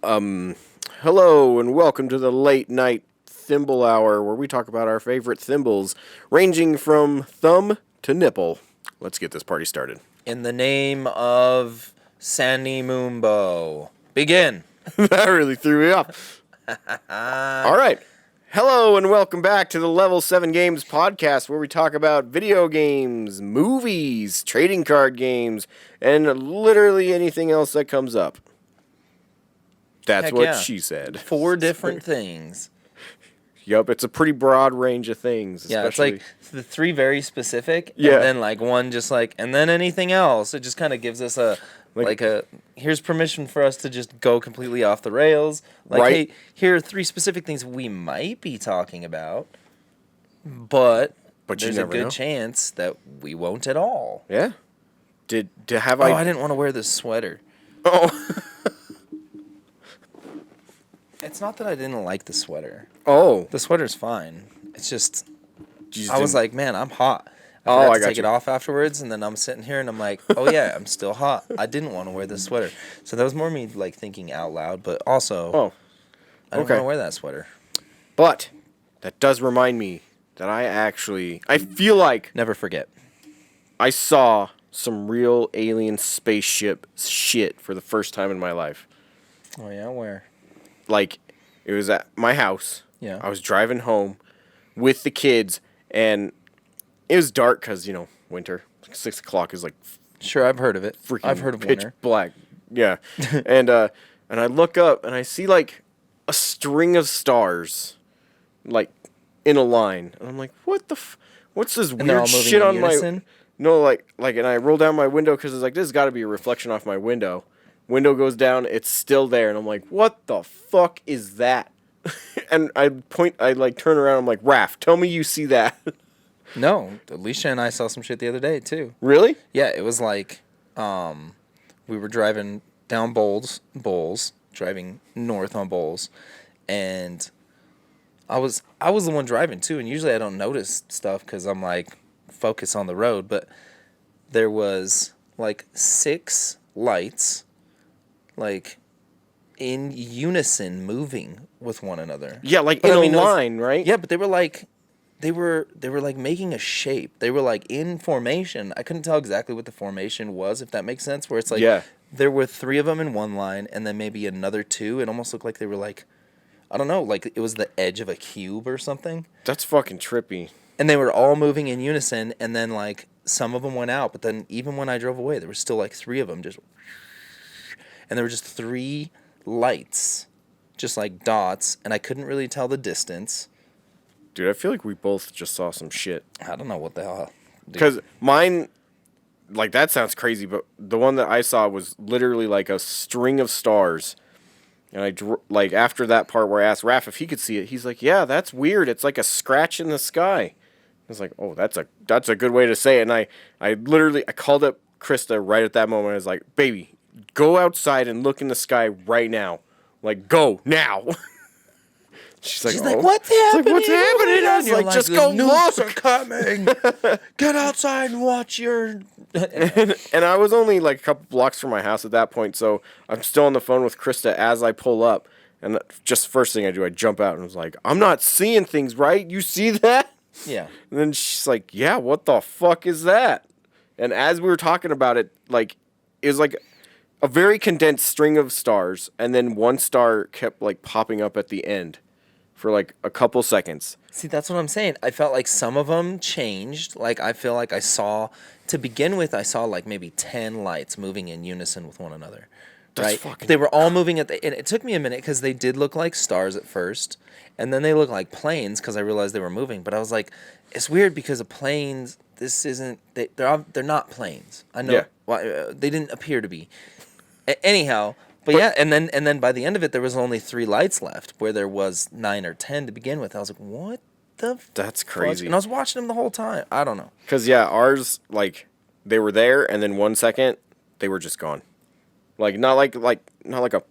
Hello and welcome to the late night thimble hour where we talk about our favorite thimbles, ranging from thumb to nipple. Let's get this party started. In the name of Sandy Moonbow, begin. That really threw me off. All right. Hello and welcome back to the Level 7 Games podcast where we talk about video games, movies, trading card games, and literally anything else that comes up. That's what she said. 4 different things. Yup, it's a pretty broad range of things. Yeah, it's like the 3 very specific, yeah. And then like one just like, and then anything else. It just kind of gives us a, here's permission for us to just go completely off the rails. Like, right. Hey, here are 3 specific things we might be talking about, but there's a good chance that we won't at all. Yeah. I didn't want to wear this sweater. Oh. It's not that I didn't like the sweater. Oh. The sweater's fine. It's just I was like, man, I'm hot. I got to take it off afterwards, and then I'm sitting here, and I'm like, oh, yeah, I'm still hot. I didn't want to wear this sweater. So that was more me, like, thinking out loud, but also, I didn't want to wear that sweater. But that does remind me that I feel like... Never forget. I saw some real alien spaceship shit for the first time in my life. Oh, yeah? Where? Like, it was at my house. Yeah. I was driving home with the kids, and it was dark because, winter. 6 o'clock is like... Sure, I've heard of it. I've heard of pitch winter. Black. Yeah. and I look up, and I see, like, a string of stars, like, in a line. And I'm like, what the what's this weird shit on my... No, like, and I roll down my window because it's like, this has got to be a reflection off my window. Window goes down, it's still there, and I'm like, what the fuck is that? And I turn around, I'm like, Raph, tell me you see that. No, Alicia and I saw some shit the other day, too. Really? Yeah, it was like, we were driving down Bowles, driving north on Bowles, and I was the one driving, too, and usually I don't notice stuff because I'm, like, focus on the road, but there was, like, 6 lights, like, in unison moving with one another. Yeah, like in a line, right? Yeah, but they were like making a shape. They were like in formation. I couldn't tell exactly what the formation was, if that makes sense, where it's like there were 3 of them in one line and then maybe another 2. It almost looked like they were like, I don't know, like it was the edge of a cube or something. That's fucking trippy. And they were all moving in unison, and then like some of them went out, but then even when I drove away, there were still like 3 of them just... And there were just 3 lights, just like dots, and I couldn't really tell the distance. Dude, I feel like we both just saw some shit. I don't know what the hell. Because mine, like, that sounds crazy, but the one that I saw was literally like a string of stars. And after that part where I asked Raph if he could see it, he's like, yeah, that's weird. It's like a scratch in the sky. I was like, oh, that's a good way to say it. And I called up Krista right at that moment. I was like, baby, go outside and look in the sky right now. Like, go now. She's like, what's happening? What's happening? I was like, just go look. The nukes are coming. Get outside and watch your... and I was only like a couple blocks from my house at that point, so I'm still on the phone with Krista as I pull up. And just first thing I do, I jump out and was like, I'm not seeing things right. You see that? Yeah. And then she's like, yeah, what the fuck is that? And as we were talking about it, like, it was like a very condensed string of stars, and then one star kept like popping up at the end for like a couple seconds. See, that's what I'm saying. I felt like some of them changed. Like, I feel like I saw like maybe 10 lights moving in unison with one another. Right? They were all moving and it took me a minute because they did look like stars at first, and then they looked like planes because I realized they were moving. But I was like, it's weird because of planes. This isn't. They're not planes. I know. Yeah. Well, they didn't appear to be. Anyhow, but yeah, and then by the end of it, there was only 3 lights left where there was 9 or 10 to begin with. I was like, what the? That's crazy. And I was watching them the whole time. I don't know. Because ours, like, they were there, and then 1 second they were just gone. Like not like a,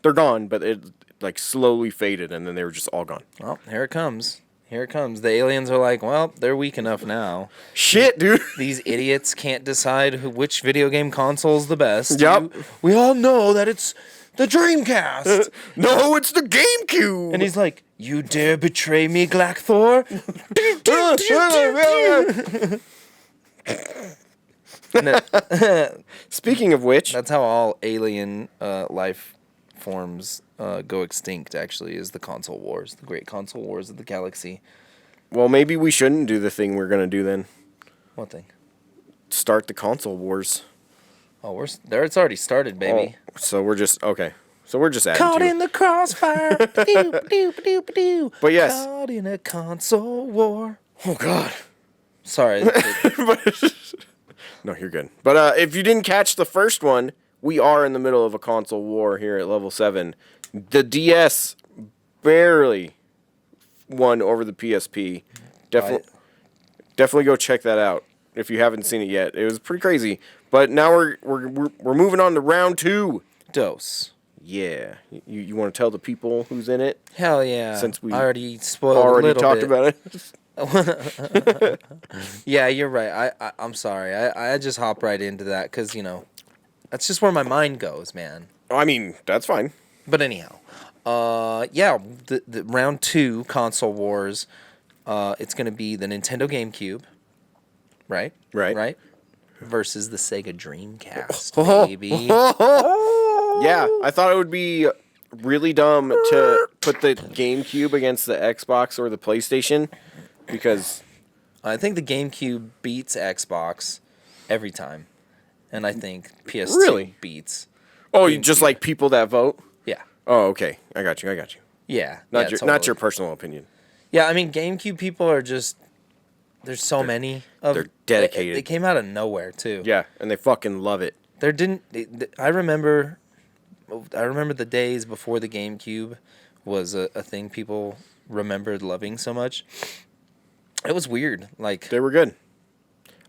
they're gone, but it like slowly faded, and then they were just all gone. Well, here it comes. Here it comes. The aliens are like, well, they're weak enough now. Shit, dude. These idiots can't decide which video game console's the best. Yep. We all know that it's the Dreamcast. No, it's the GameCube. And he's like, you dare betray me, Glackthor? Speaking of which, that's how all alien life forms go extinct, actually, is the console wars, the great console wars of the galaxy. well, maybe we shouldn't do the thing we're going to do then. What thing? Start the console wars. Oh, we're there. It's already started, baby. Oh, so we're just, okay. So we're just adding Caught to in the crossfire. Ba-doo. But yes. Caught in a console war. Oh, God. Sorry. No, you're good. But if you didn't catch the first one, we are in the middle of a console war here at level 7. The DS barely won over the PSP. Definitely go check that out if you haven't seen it yet. It was pretty crazy. But now we're moving on to round 2. Dose. Yeah. You want to tell the people who's in it? Hell yeah. Since we I already spoiled a little talked bit. about it. Yeah, you're right. I'm sorry. I just hop right into that because, that's just where my mind goes, man. I mean, that's fine. But anyhow, yeah, the round 2 console wars, it's going to be the Nintendo GameCube, right? Right. Versus the Sega Dreamcast, baby. Yeah, I thought it would be really dumb to put the GameCube against the Xbox or the PlayStation because I think the GameCube beats Xbox every time, and I think PS2 Really? beats. Oh, GameCube. just like people that vote? Yeah. Oh, okay. I got you. Yeah. Not totally. your personal opinion. Yeah, I mean, GameCube people are just. There's so many of. They're dedicated. They came out of nowhere too. Yeah, and they fucking love it. I remember the days before the GameCube was a thing people remembered loving so much. It was weird. Like, They were good.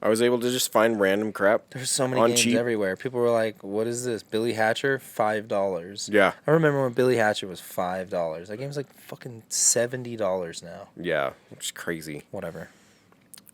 I was able to just find random crap. there's so many on games cheap. everywhere. People were like, "What is this? Billy Hatcher, $5." Yeah. I remember when Billy Hatcher was $5. That game's like fucking $70 now. Yeah, which is crazy. Whatever.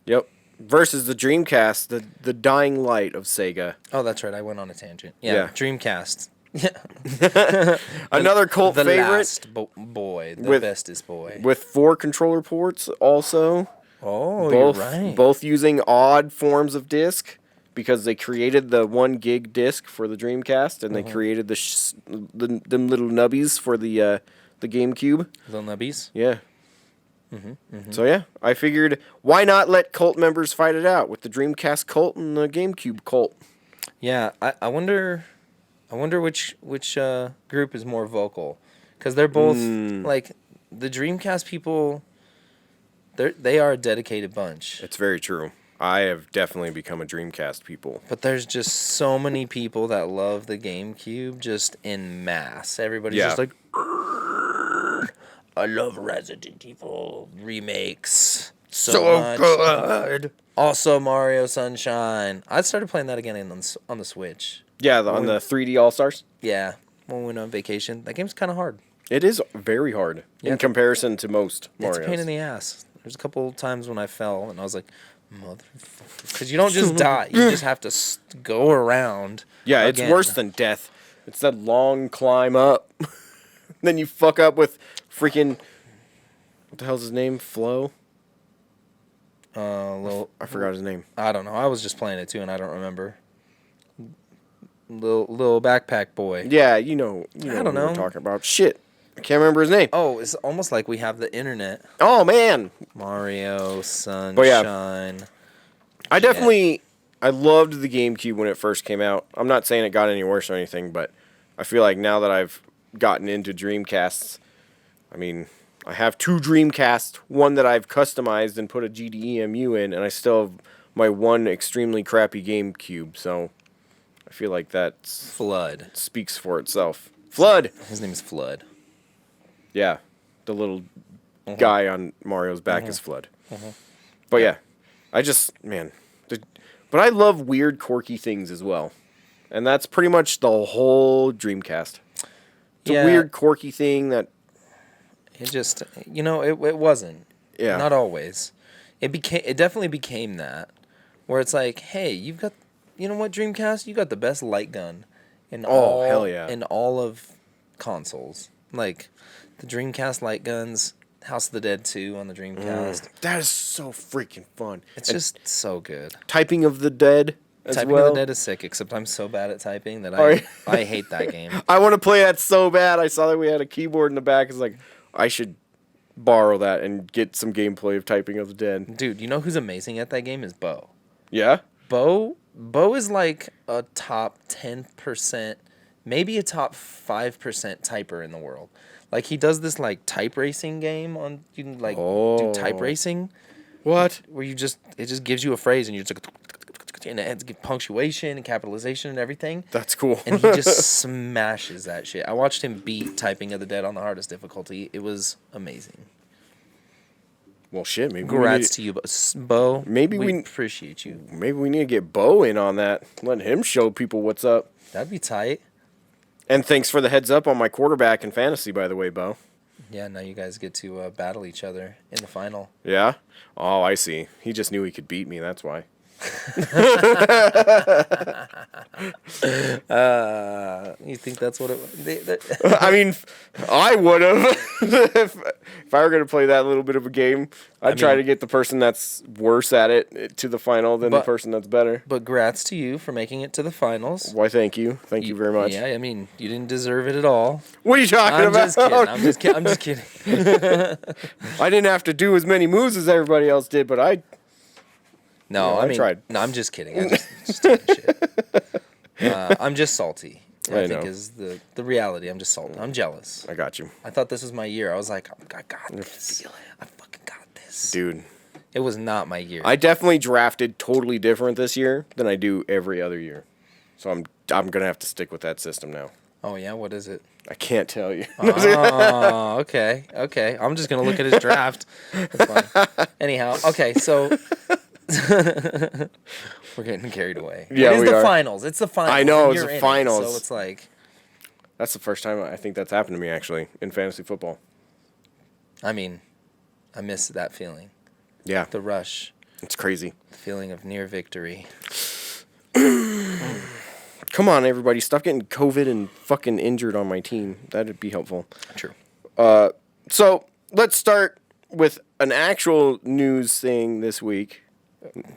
Yep. Versus the Dreamcast, the dying light of Sega. Oh, that's right. I went on a tangent. Yeah. Yeah. Dreamcast. Yeah. Another cult the favorite. last boy. The bestest boy. With 4 controller ports also. Oh, Both, you're right. both using odd forms of disc because they created the 1 gig disc for the Dreamcast and they created them little nubbies for the GameCube. Little nubbies. Yeah. So yeah, I figured why not let cult members fight it out with the Dreamcast cult and the GameCube cult. Yeah, I wonder which group is more vocal, because they're both like the Dreamcast people. They are a dedicated bunch. It's very true. I have definitely become a Dreamcast people. But there's just so many people that love the GameCube just en masse. Everybody's just like, I love Resident Evil remakes so much. good. Also Mario Sunshine. I started playing that again on the Switch. Yeah, on the 3D All-Stars. Yeah, when we went on vacation. That game's kind of hard. It is very hard in comparison to most Marios. It's a pain in the ass. There's a couple times when I fell and I was like, motherfucker. Because you don't just die. You just have to go around. Yeah, again. it's worse than death. It's that long climb up. Then you fuck up with freaking... What the hell's his name? Flo? I forgot his name. I don't know. I was just playing it too and I don't remember. Little backpack boy. Yeah, you know I don't what know. we're talking about. Shit. I can't remember his name. Oh, it's almost like we have the internet. Oh, man. Mario, Sunshine. But yeah. I loved the GameCube when it first came out. I'm not saying it got any worse or anything, but I feel like now that I've gotten into Dreamcasts, I mean, I have 2 Dreamcasts, one that I've customized and put a GDEMU in, and I still have my one extremely crappy GameCube, so I feel like that Flood. speaks for itself. Flood! His name is Flood. Yeah, the little guy on Mario's back is Flood. But yeah, but I love weird, quirky things as well. And that's pretty much the whole Dreamcast. It's a weird, quirky thing that... It just, it wasn't. Yeah. Not always. It definitely became that. Where it's like, hey, you've got, you know what, Dreamcast? You got the best light gun in hell yeah. in all of consoles. Like, the Dreamcast light guns, House of the Dead 2 on the Dreamcast. That is so freaking fun. It's just so good. Typing of the Dead as Typing well. of the Dead is sick, except I'm so bad at typing that I hate that game. I want to play that so bad. I saw that we had a keyboard in the back. It's like, I should borrow that and get some gameplay of Typing of the Dead. Dude, you know who's amazing at that game is Bo. Yeah? Bo is like a top 10%, maybe a top 5% typer in the world. Like, he does this, like, type racing game on, you can, like, do type racing. What? Where it just gives you a phrase and you're just like, and it has punctuation and capitalization and everything. That's cool. And he just smashes that shit. I watched him beat Typing of the Dead on the hardest difficulty. It was amazing. Well, shit, maybe Congrats to you, Bo. Maybe we appreciate you. Maybe we need to get Bo in on that. Let him show people what's up. That'd be tight. And thanks for the heads up on my quarterback in fantasy, by the way, Bo. Yeah, now you guys get to battle each other in the final. Yeah? Oh, I see. He just knew he could beat me, that's why. You think that's what it... I mean, I would have. If I were going to play that little bit of a game, I'd try to get the person that's worse at it to the final than the person that's better. But grats to you for making it to the finals. Why, thank you. Thank you very much. Yeah, I mean, you didn't deserve it at all. What are you talking about? I'm just kidding. I didn't have to do as many moves as everybody else did, but I... No, I tried. No, I'm just kidding. I'm just talking shit. I'm just salty. I think is the reality. I'm just salty. I'm jealous. I got you. I thought this was my year. I was like, I got this. I fucking got this. Dude. It was not my year. I definitely drafted totally different this year than I do every other year. So I'm going to have to stick with that system now. Oh, yeah? What is it? I can't tell you. Oh, okay. Okay. I'm just going to look at his draft. That's fine. Anyhow, okay, so... We're getting carried away. Yeah, it is the finals. It's the finals. I know, it's the finals. So it's like... That's the first time I think that's happened to me, actually, in fantasy football. I mean, I miss that feeling. Yeah. The rush. It's crazy. The feeling of near victory. Come on, everybody. Stop getting COVID and fucking injured on my team. That'd be helpful. True. So, let's start with an actual news thing this week.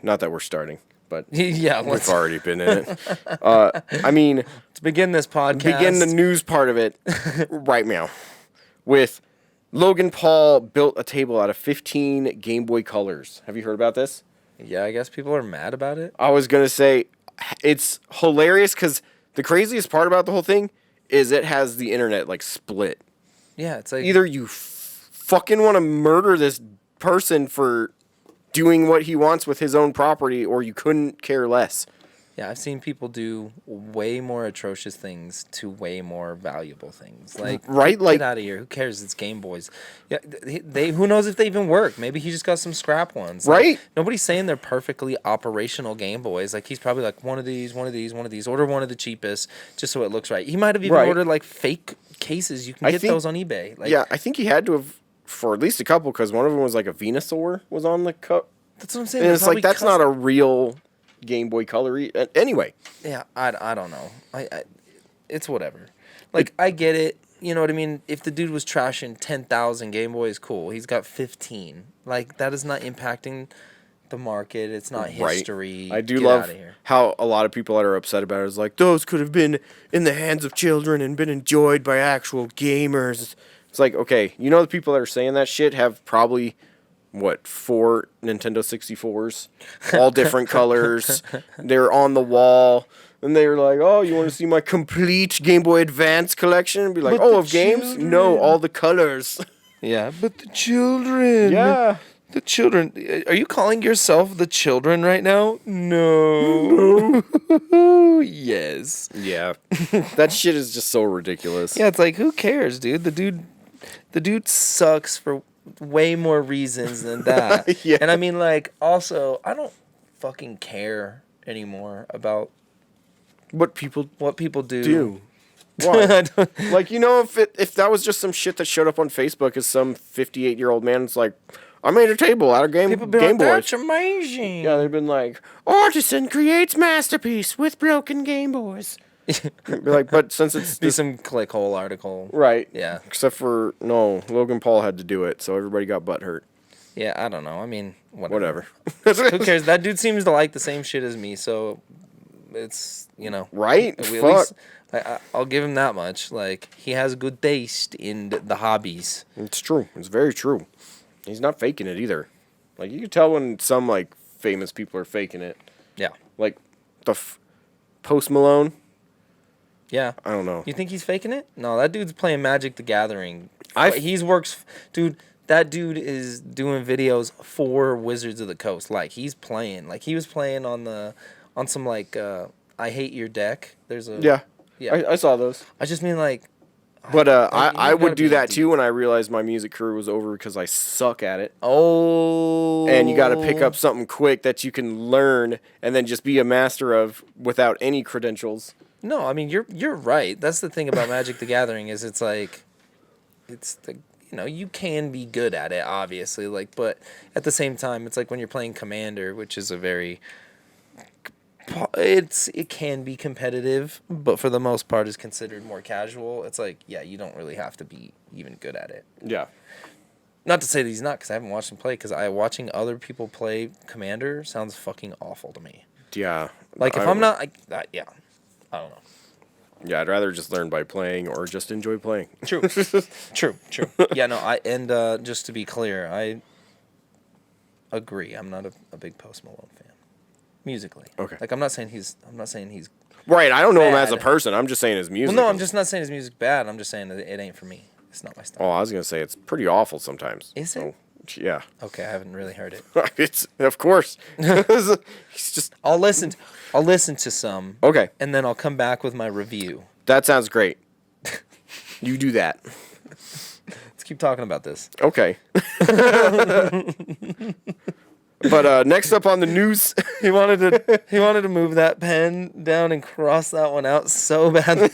Not that we're starting, but yeah, we've already been in it. I mean... Let's begin this podcast. Begin the news part of it right now with Logan Paul built a table out of 15 Game Boy colors. Have you heard about this? Yeah, I guess people are mad about it. I was going to say it's hilarious because the craziest part about the whole thing is it has the internet like split. Yeah, it's like... Either you fucking want to murder this person for doing what he wants with his own property, or you couldn't care less. Yeah, I've seen people do way more atrocious things to way more valuable things. Like, right? Get out of here. Who cares? It's Game Boys. Yeah, they who knows if they even work? Maybe he just got some scrap ones. Right? Like, nobody's saying they're perfectly operational Game Boys. Like, he's probably like, one of these. Order one of the cheapest, just so it looks right. He might have even ordered like fake cases. You can get those on eBay. Like, yeah, I think he had to have for at least a couple, because one of them was like a Venusaur was on the cup. That's what I'm saying. And it's like, that's not a real Game Boy Color. Anyway. Yeah, I don't know. It's whatever. Like, I get it. You know what I mean? If the dude was trashing 10,000 Game Boys, cool. He's got 15. Like, that is not impacting the market. It's not history. I do love how a lot of people that are upset about it is like, those could have been in the hands of children and been enjoyed by actual gamers. It's like, okay, you know the people that are saying that shit have probably... 4 Nintendo 64s, all different colors. They're on the wall, and they're like, "Oh, you want to see my complete Game Boy Advance collection?" And be like, "Oh, of games? No, all the colors." Yeah, but the children. Yeah, the children. Are you calling yourself the children right now? No. Yes. Yeah. That shit is just so ridiculous. Yeah, it's like, who cares, dude? The dude sucks for way more reasons than that. Yeah. And I mean, like, also, I don't fucking care anymore about what people do. Why? Like, you know, if that was just some shit that showed up on Facebook as some 58-year-old man, it's like, I made a table out of Game Boys. That's amazing. Yeah, they've been like, artisan creates masterpiece with broken Game Boys. Be like, but since it's Be some clickhole article. right, Yeah. Except for no, Logan Paul had to do it, so everybody got butt hurt. Yeah, I don't know. I mean, Whatever. Who cares? That dude seems to like the same shit as me, so it's, Right? At Fuck. least, I'll give him that much. Like, he has good taste in the hobbies. It's true. It's very true. He's not faking it either. Like, you can tell when some, like, famous people are faking it. Yeah. Like, Post Malone. Yeah. I don't know. You think he's faking it? No, that dude's playing Magic the Gathering. Dude, that dude is doing videos for Wizards of the Coast. Like, he's playing. Like, he was playing on some, like, I Hate Your Deck. There's a... Yeah. Yeah. I saw those. I just mean, like... But I you would gotta do be that deep. too when I realized my music career was over because I suck at it. Oh. And you got to pick up something quick that you can learn and then just be a master of without any credentials. No, I mean, you're right. That's the thing about Magic the Gathering is it's like... you can be good at it, obviously, like, but at the same time, it's like when you're playing Commander, which is it can be competitive, but for the most part is considered more casual. It's like, yeah, you don't really have to be even good at it. Yeah. Not to say that he's not, because I haven't watched him play, because watching other people play Commander sounds fucking awful to me. Yeah. Like, if I'm not, yeah, I don't know. Yeah, I'd rather just learn by playing or just enjoy playing. True. True. Yeah, no, just to be clear, I agree. I'm not a big Post Malone fan. Musically. Okay. Like, I'm not saying he's Right, I don't know him as a bad. person. I'm just saying his music. Well, no, I'm just not saying his music's bad. I'm just saying that it ain't for me. It's not my Oh, style. I was going to say it's pretty awful sometimes. Is it? So, yeah. Okay, I haven't really heard it. It's of course. He's just I'll listen to some. okay. And then I'll come back with my review. That sounds great. You do that. Let's keep talking about this. Okay. But next up on the news, He wanted to move that pen down and cross that one out so bad.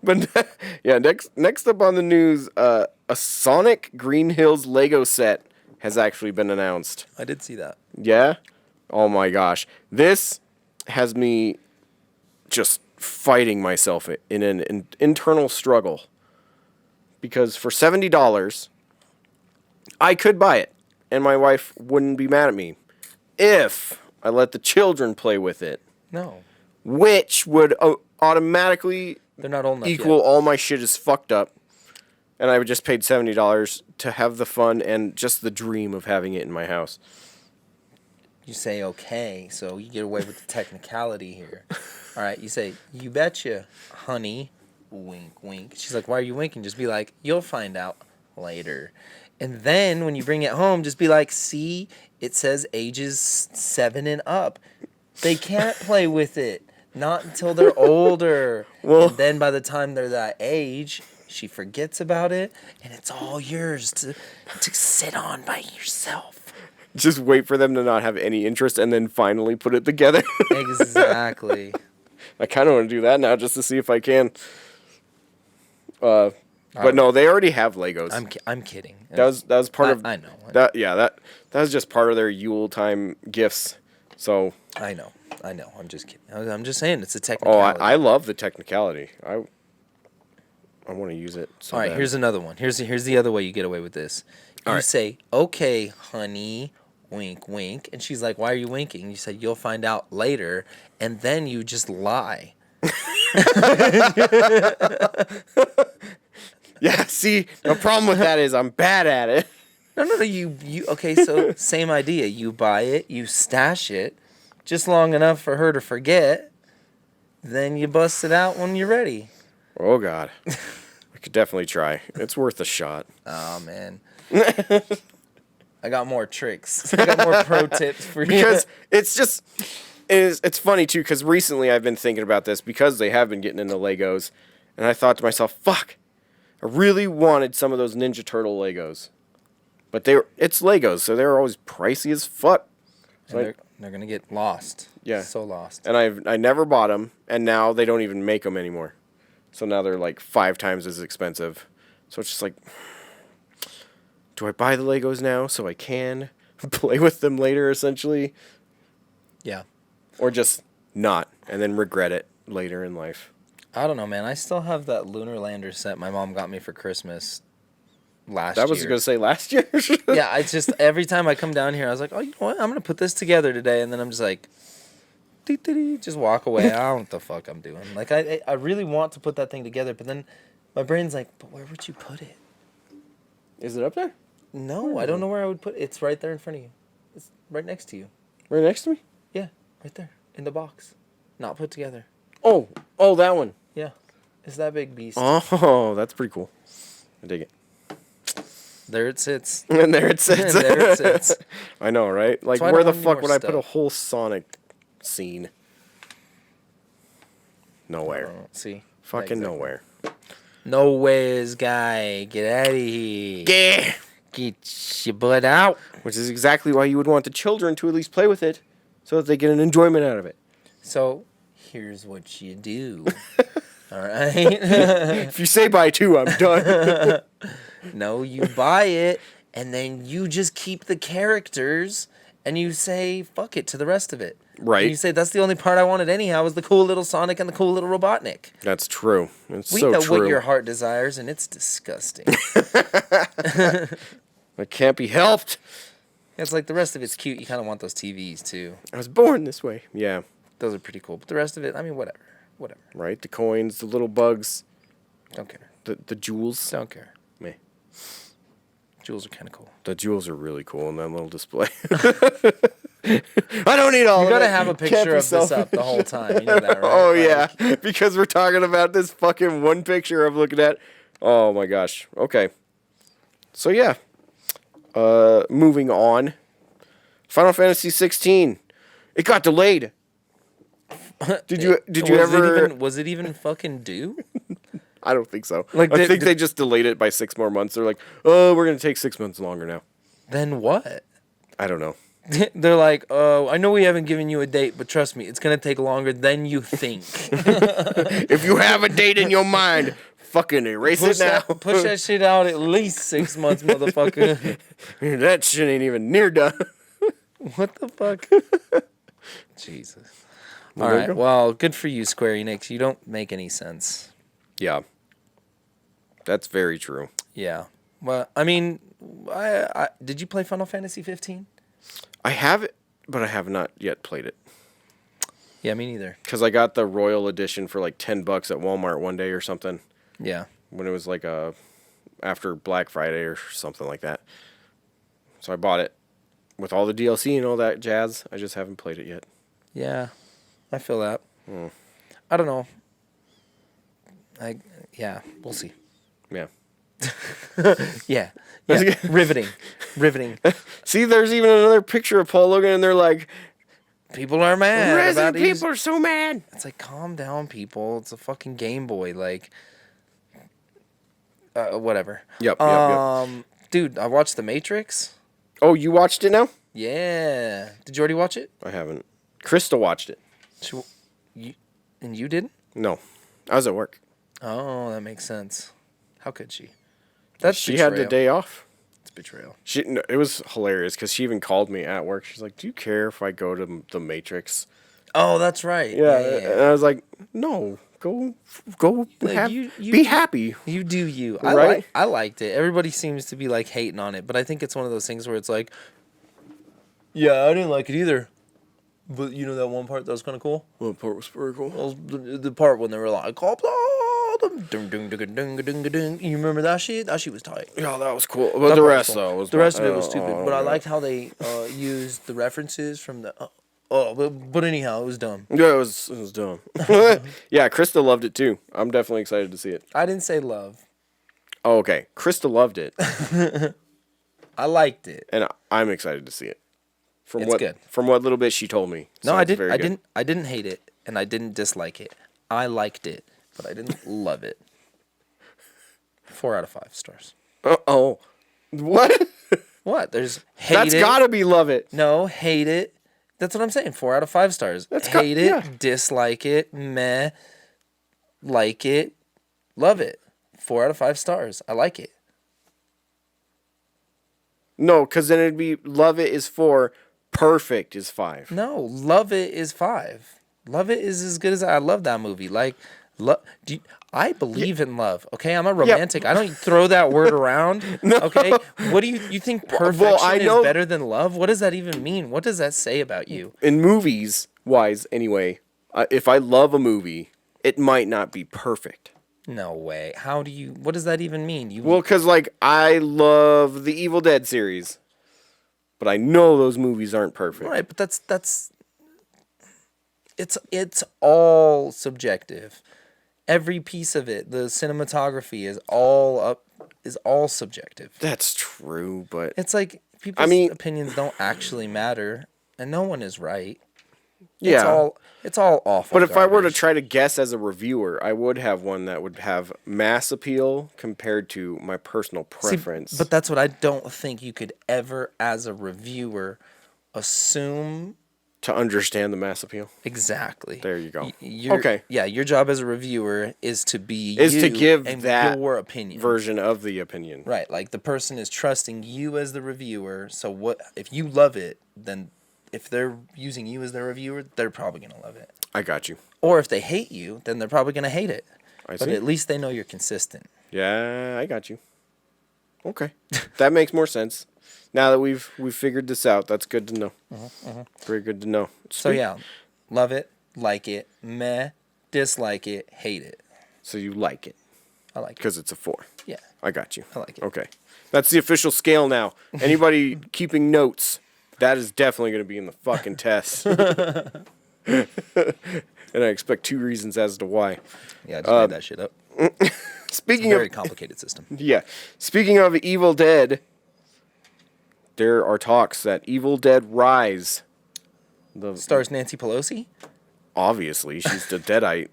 but yeah, next up on the news, a Sonic Green Hills Lego set has actually been announced. I did see that. Yeah? Oh my gosh. This has me just fighting myself in an internal struggle. Because for $70, I could buy it, and my wife wouldn't be mad at me if I let the children play with it. No. Which would automatically They're not old enough equal yet. all my shit is fucked up. And I would just paid $70 to have the fun and just the dream of having it in my house. You say, okay, so you get away with the technicality here. All right, you say, you betcha, honey, wink, wink. She's like, why are you winking? Just be like, you'll find out later. And then when you bring it home, just be like, see, it says ages 7 and up. They can't play with it. Not until they're older. Well, and then by the time they're that age, she forgets about it, and it's all yours to sit on by yourself. just wait for them to not have any interest and then finally put it together. Exactly. I kind of want to do that now just to see if I can. But no, they already have Legos. I'm kidding. That was part of. I know. That. Yeah, that was just part of their Yule time gifts. So. I know. I'm just kidding. I'm just saying it's a Oh, technicality. I love the technicality. I want to use it. So All right, bad. here's another one. Here's the other way you get away with this. You All right. say, okay, honey, wink, wink. And she's like, why are you winking? You say, you'll find out later. And then you just lie. Yeah, see, the problem with that is I'm bad at it. No, you okay, so same idea. You buy it, you stash it, just long enough for her to forget. Then you bust it out when you're ready. Oh, God. I could definitely try. It's worth a shot. Oh, man. I got more tricks. I got more pro tips for you. Because it's funny, too, because recently I've been thinking about this because they have been getting into Legos. And I thought to myself, fuck, I really wanted some of those Ninja Turtle Legos. But it's Legos, so they're always pricey as fuck. So they're going to get lost. Yeah. So lost. And I never bought them, and now they don't even make them anymore. So now they're like 5 times as expensive. So it's just like, do I buy the Legos now so I can play with them later, essentially? Yeah. Or just not, and then regret it later in life. I don't know, man. I still have that Lunar Lander set my mom got me for Christmas last That was year. going to say last year? Yeah, I just, every time I come down here, I was like, oh, you know what? I'm going to put this together today. And then I'm just like, just walk away. I don't know what the fuck I'm doing. Like, I really want to put that thing together, but then my brain's like, but where would you put it? Is it up there? No, I don't know where I would put it. It's right there in front of you. It's right next to you. Right next to me? Yeah, right there in the box. Not put together. Oh, that one. Yeah, it's that big beast. Oh, that's pretty cool. I dig it. There it sits. And there it sits. There it sits. I know, right? Like, So where the have any fuck more would I put a stuff. whole Sonic scene? Nowhere. See? Fucking Exactly. nowhere. Nowhere's guy. Get out of here. Yeah. Get your butt out. Which is exactly why you would want the children to at least play with it, so that they get an enjoyment out of it. So, here's what you do. All right? If you say buy two, I'm done. No, you buy it, and then you just keep the characters, and you say, fuck it to the rest of it. Right. And you say, that's the only part I wanted anyhow, was the cool little Sonic and the cool little Robotnik. That's true. It's We so know true. what your heart desires, and it's disgusting. It can't be helped. It's like the rest of it's cute. You kind of want those TVs, too. I was born this way. Yeah. Those are pretty cool. But the rest of it, I mean, whatever. Whatever. Right? The coins, the little bugs, Don't care. the jewels. Don't care. Meh. Jewels are kind of cool. The jewels are really cool in that little display. I don't need all You of gotta it. have a Can't picture be of this up the whole time. You know that, right? Oh, Like, yeah. Because we're talking about this fucking one picture I'm looking at. Oh, my gosh. Okay. So, yeah. Moving on. Final Fantasy 16. It got delayed. Did you ever... Was it even fucking due? I don't think so. Like, I think they just delayed it by 6 more months. They're like, oh, we're going to take 6 months longer now. Then what? I don't know. They're like, oh, I know we haven't given you a date, but trust me, it's going to take longer than you think. If you have a date in your mind, fucking erase it now. Push that shit out at least 6 months, motherfucker. That shit ain't even near done. What the fuck? Jesus. Well, All there you right, go. well, good for you, Square Enix. You don't make any sense. Yeah. That's very true. Yeah. Well, I mean, I did you play Final Fantasy 15? I have it, but I have not yet played it. Yeah, me neither. Because I got the Royal Edition for like $10 at Walmart one day or something. Yeah. When it was like after Black Friday or something like that. So I bought it. With all the DLC and all that jazz, I just haven't played it yet. Yeah. I feel that. I don't know. Yeah, we'll see. Yeah. Yeah. Yeah. Riveting. See, there's even another picture of Paul Logan, and they're like, People are mad. Resident about people are so mad. It's like, calm down, people. It's a fucking Game Boy. Like, whatever. Yep. Dude, I watched The Matrix. Oh, you watched it now? Yeah. Did you already watch it? I haven't. Krista watched it. And you didn't? No. I was at work. Oh, that makes sense. How could she? She had the day off. It's betrayal. It was hilarious because she even called me at work. She's like, "Do you care if I go to the Matrix?" Oh, that's right. Yeah. And I was like, "No, go, Like, be happy." You do you. Right? I liked it. Everybody seems to be like hating on it, but I think it's one of those things where it's like, yeah, I didn't like it either. But you know that one part that was kind of cool? What part was very cool? Well, the part when they were like, you remember that shit? That shit was tight. Yeah, that was cool. But That the part rest, was cool. though, was the rest of it was I stupid. don't But I know. liked how they used the references from the. But anyhow, it was dumb. Yeah, it was dumb. Yeah, Krista loved it too. I'm definitely excited to see it. I didn't say love. Oh, okay. Krista loved it, I liked it. and I'm excited to see it. It's good. From what little bit she told me. No, I sounds didn't. very I good. didn't. I didn't hate it, and I didn't dislike it. I liked it, but I didn't love it. 4 out of 5 stars. Oh, what? What? There's hate That's it. gotta be love it. No, hate it. That's what I'm saying. 4 out of 5 stars. Hate it, yeah. dislike it, meh, like it, love it. 4 out of 5 stars. I like it. No, because then it'd be love it is 4, perfect is 5. No, love it is 5. Love It is as good as I love that movie. Like, I believe in love. Okay, I'm a romantic. I don't throw that word around. No. Okay, what do you think? Perfection is better than love? What does that even mean? What does that say about you? In movies wise, anyway, if I love a movie, it might not be perfect. No way. How do you? What does that even mean? Well, because like I love the Evil Dead series, but I know those movies aren't perfect. Right, but that's. It's all subjective. Every piece of it, the cinematography is all subjective. That's true, but it's like people's opinions don't actually matter, and no one is right. Yeah, it's all awful. But if I were to try to guess as a reviewer, I would have one that would have mass appeal compared to my personal preference. See, but that's what I don't think you could ever, as a reviewer, assume. To understand the mass appeal. Exactly. There you go. Okay. Yeah, your job as a reviewer is to give that your opinion version of the opinion. Right. Like the person is trusting you as the reviewer. So what if you love it? Then if they're using you as their reviewer, they're probably gonna love it. I got you. Or if they hate you, then they're probably gonna hate it. But at least they know you're consistent. Yeah, I got you. Okay, that makes more sense. Now that we've figured this out, that's good to know. Very good to know. So yeah, love it, like it, meh, dislike it, hate it. So you like it? I like it because it's a 4. Yeah, I got you. I like it. Okay, that's the official scale now. Anybody keeping notes? That is definitely going to be in the fucking test. And I expect 2 reasons as to why. Yeah, I just made that shit up. Speaking it's a very complicated system. Yeah. Speaking of Evil Dead, there are talks that Evil Dead Rise stars Nancy Pelosi? Obviously, she's the Deadite.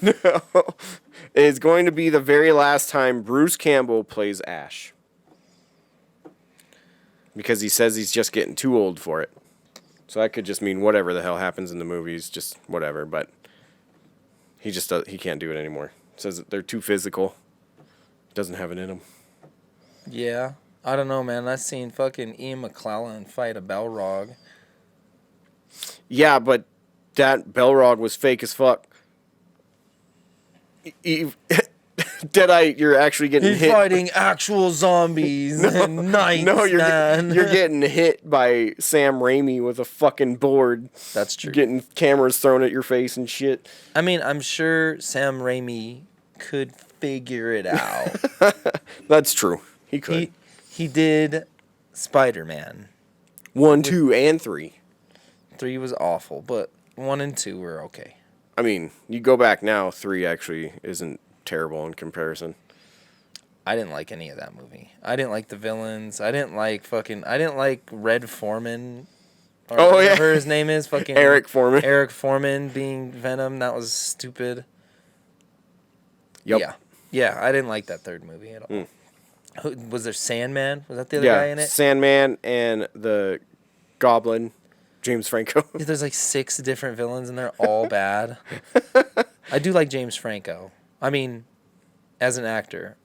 No. Is going to be the very last time Bruce Campbell plays Ash. Because he says he's just getting too old for it. So that could just mean whatever the hell happens in the movies, just whatever, but he can't do it anymore. Says that they're too physical. Doesn't have it in him. Yeah. I don't know, man. I seen fucking Ian McClellan fight a Balrog. Yeah, but that Balrog was fake as fuck. Deadite, you're actually getting hit. He's fighting actual zombies and knights. No, you're getting hit by Sam Raimi with a fucking board. That's true. Getting cameras thrown at your face and shit. I mean, I'm sure Sam Raimi could figure it out. That's true. He could. He did Spider-Man. 1, 2, and 3. 3 was awful, but 1 and 2 were okay. I mean, you go back now, 3 actually isn't terrible in comparison. I didn't like any of that movie. I didn't like the villains. I didn't like Red Foreman. Or whatever his name is. Fucking Eric Foreman. Eric Foreman being Venom. That was stupid. Yep. Yeah, I didn't like that third movie at all. Was there Sandman? Was that the other guy in it? Sandman and the Goblin, James Franco. Yeah, there's like 6 different villains and they're all bad. I do like James Franco. I mean, as an actor.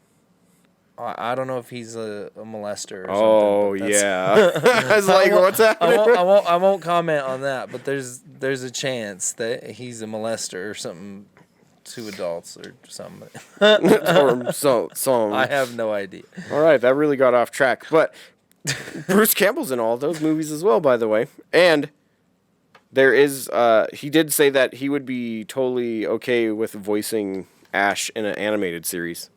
I don't know if he's a molester or something. Oh, yeah. I was like, what's happening? I won't comment on that, but there's a chance that he's a molester or something to adults or something. Or some. I have no idea. All right, that really got off track. But Bruce Campbell's in all those movies as well, by the way. And there is, he did say that he would be totally okay with voicing Ash in an animated series.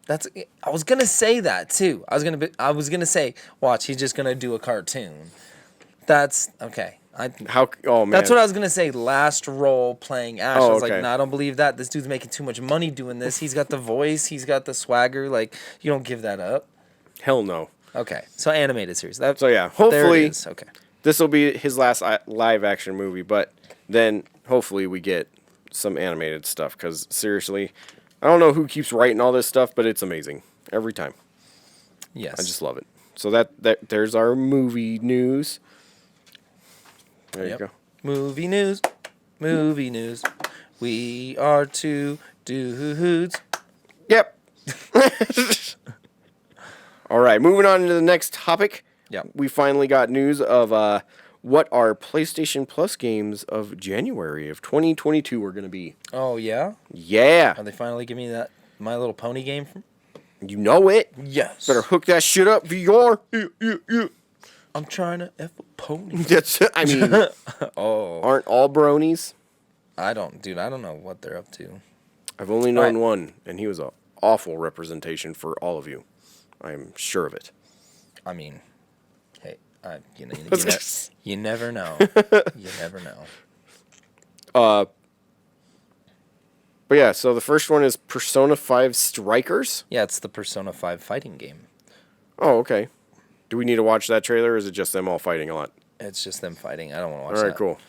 I was gonna say that too. I was gonna say, watch, he's just gonna do a cartoon. That's okay. Oh man. That's what I was gonna say. Last role playing Ash. I was okay. like, no, I don't believe that. This dude's making too much money doing this. He's got the voice. He's got the swagger. Like, you don't give that up. Hell no. Okay, so animated series. So yeah, hopefully, okay. This will be his last live action movie, but then hopefully we get some animated stuff. Because seriously, I don't know who keeps writing all this stuff, but it's amazing every time. Yes, I just love it. So that there's our movie news. There you go. Movie news. We are 2 dudes. Yep. All right, moving on to the next topic. Yep. We finally got news of what our PlayStation Plus games of January of 2022 are going to be. Oh, yeah? Yeah. Are they finally giving me that My Little Pony game? You know it. Yes. Better hook that shit up, VR. Yeah. I'm trying to F a pony. That's, I mean, aren't all bronies? I don't know what they're up to. I've only known one, and he was an awful representation for all of you. I'm sure of it. I mean, hey, you never know. You never know. But yeah, so the first one is Persona 5 Strikers. Yeah, it's the Persona 5 fighting game. Oh, okay. Do we need to watch that trailer, or is it just them all fighting a lot? It's just them fighting. I don't want to watch that. All right, that. cool.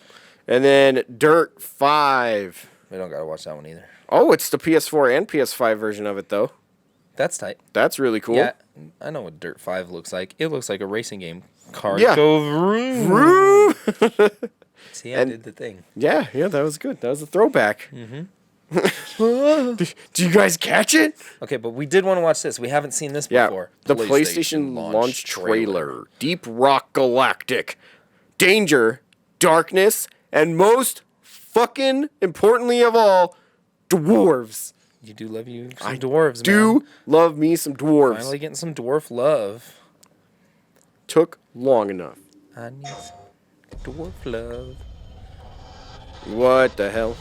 And then Dirt 5. We don't got to watch that one either. Oh, it's the PS4 and PS5 version of it, though. That's tight. That's really cool. Yeah, I know what Dirt 5 looks like. It looks like a racing game. Cars Yeah. go vroom. See, I did the thing. Yeah, that was good. That was a throwback. Mm-hmm. Did you guys catch it? Okay, but we did want to watch this. We haven't seen this before. The PlayStation launch trailer. Deep Rock Galactic. Danger, darkness, and most fucking importantly of all, dwarves. You do love you some dwarves, man. Love me some dwarves. Finally getting some dwarf love. Took long enough. I need some dwarf love. What the hell?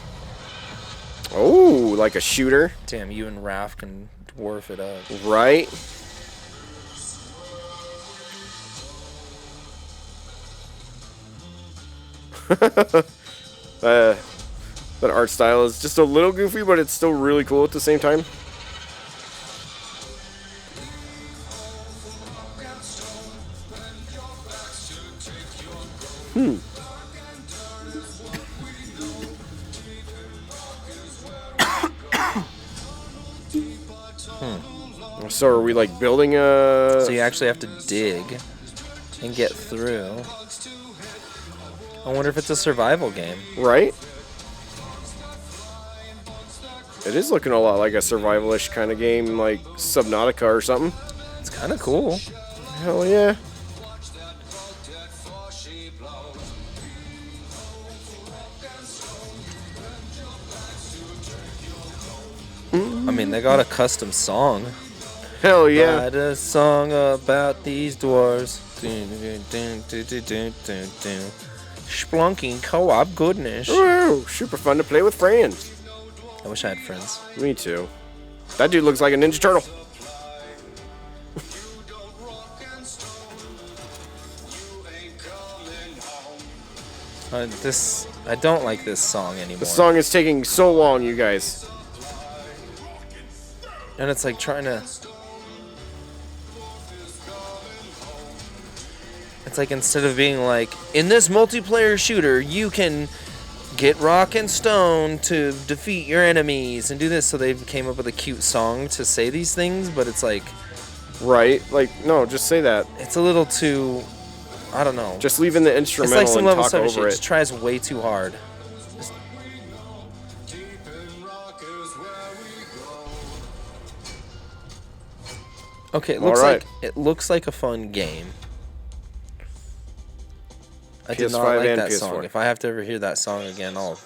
Oh, like a shooter. Damn, you and Raph can dwarf it up. Right? That art style is just a little goofy, but it's still really cool at the same time. So are we like building a... So you actually have to dig and get through. I wonder if it's a survival game. Right? It is looking a lot like a survival-ish kind of game, like Subnautica or something. It's kind of cool. Hell yeah. I mean, they got a custom song. Hell yeah. Write a song about these dwarves. Splunking co-op goodness. Woo, super fun to play with friends. I wish I had friends. Me too. That dude looks like a Ninja Turtle. I don't like this song anymore. The song is taking so long, you guys. And it's like trying to... It's like instead of being like, in this multiplayer shooter, you can get rock and stone to defeat your enemies and do this. So they came up with a cute song to say these things, but it's like... Right? Like, no, just say that. It's a little too... I don't know. Just leave in the instrumental it's like some and level talk 7 over shit. it. It just tries way too hard. Okay, it looks like a fun game. I did not like that song. If I have to ever hear that song again, I'll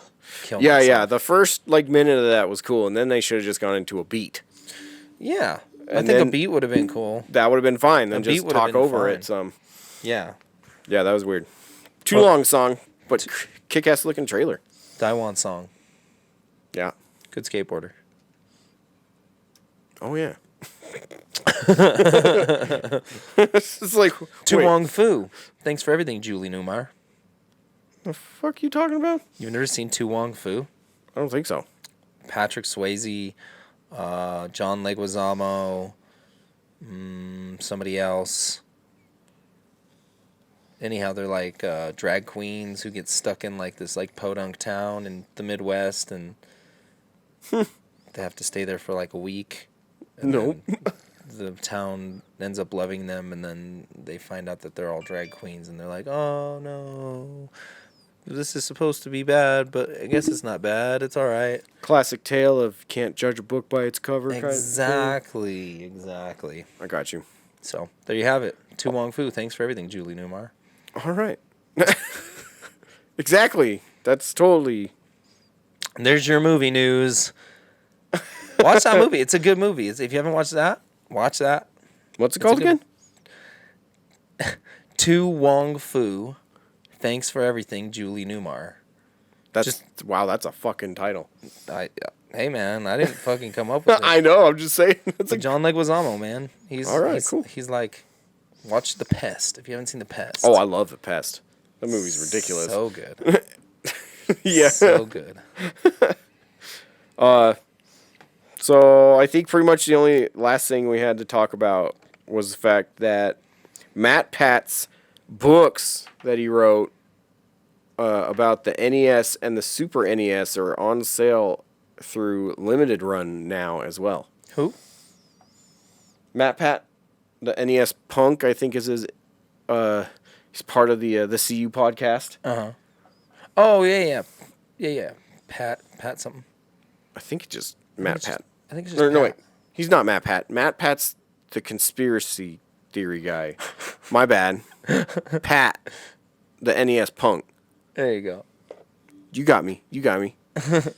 kill myself. Yeah. The first minute of that was cool, and then they should have just gone into a beat. Yeah, I think a beat would have been cool. That would have been fine. Then just talk over it some. Yeah. Yeah, that was weird. Too long song, but kick-ass looking trailer. Daiwan song. Yeah. Good skateboarder. Oh yeah. It's like Tu Wong Fu. Thanks for everything, Julie Newmar. The fuck you talking about? You've never seen Tu Wong Fu? I don't think so. Patrick Swayze, John Leguizamo, somebody else. Anyhow, they're like drag queens who get stuck in like this like podunk town in the Midwest, and they have to stay there for like a week. Nope. The town ends up loving them, and then they find out that they're all drag queens, and they're like, oh no, this is supposed to be bad, but I guess it's not bad. It's all right. Classic tale of can't judge a book by its cover. Exactly. I got you. So there you have it. Tu Wong Fu. Thanks for everything, Julie Newmar. All right. Exactly. That's totally... And there's your movie news. Watch that movie. It's a good movie. If you haven't watched that, watch that. What's it called again? To Wong Fu. Thanks for everything, Julie Newmar. Wow, that's a fucking title. Hey, man, I didn't fucking come up with it. I know, I'm just saying. But John Leguizamo, man. All right, cool. He's like, watch The Pest, if you haven't seen The Pest. Oh, I love The Pest. That movie's ridiculous. So good. Yeah. So good. So I think pretty much the only last thing we had to talk about was the fact that Matt Pat's books that he wrote about the NES and the Super NES are on sale through limited run now as well. Who? Matt Pat, the NES punk, I think is his. He's part of the CU podcast. Oh yeah. Pat something. I think it's just Matt Pat. I think it's just Pat. No, wait. He's not Matt Pat. Matt Pat's the conspiracy theory guy. My bad. Pat, the NES punk. There you go. You got me.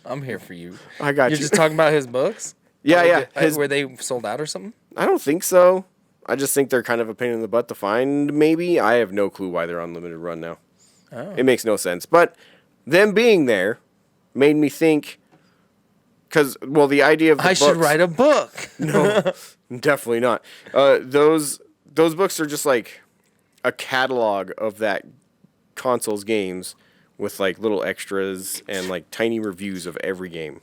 I'm here for you. I got you. You're just talking about his books? Yeah. Were they sold out or something? I don't think so. I just think they're kind of a pain in the butt to find, maybe. I have no clue why they're on limited run now. Oh. It makes no sense. But them being there made me think... Because, well, the idea of the books... should write a book. No, definitely not. Those books are just like a catalog of that console's games with like little extras and like tiny reviews of every game.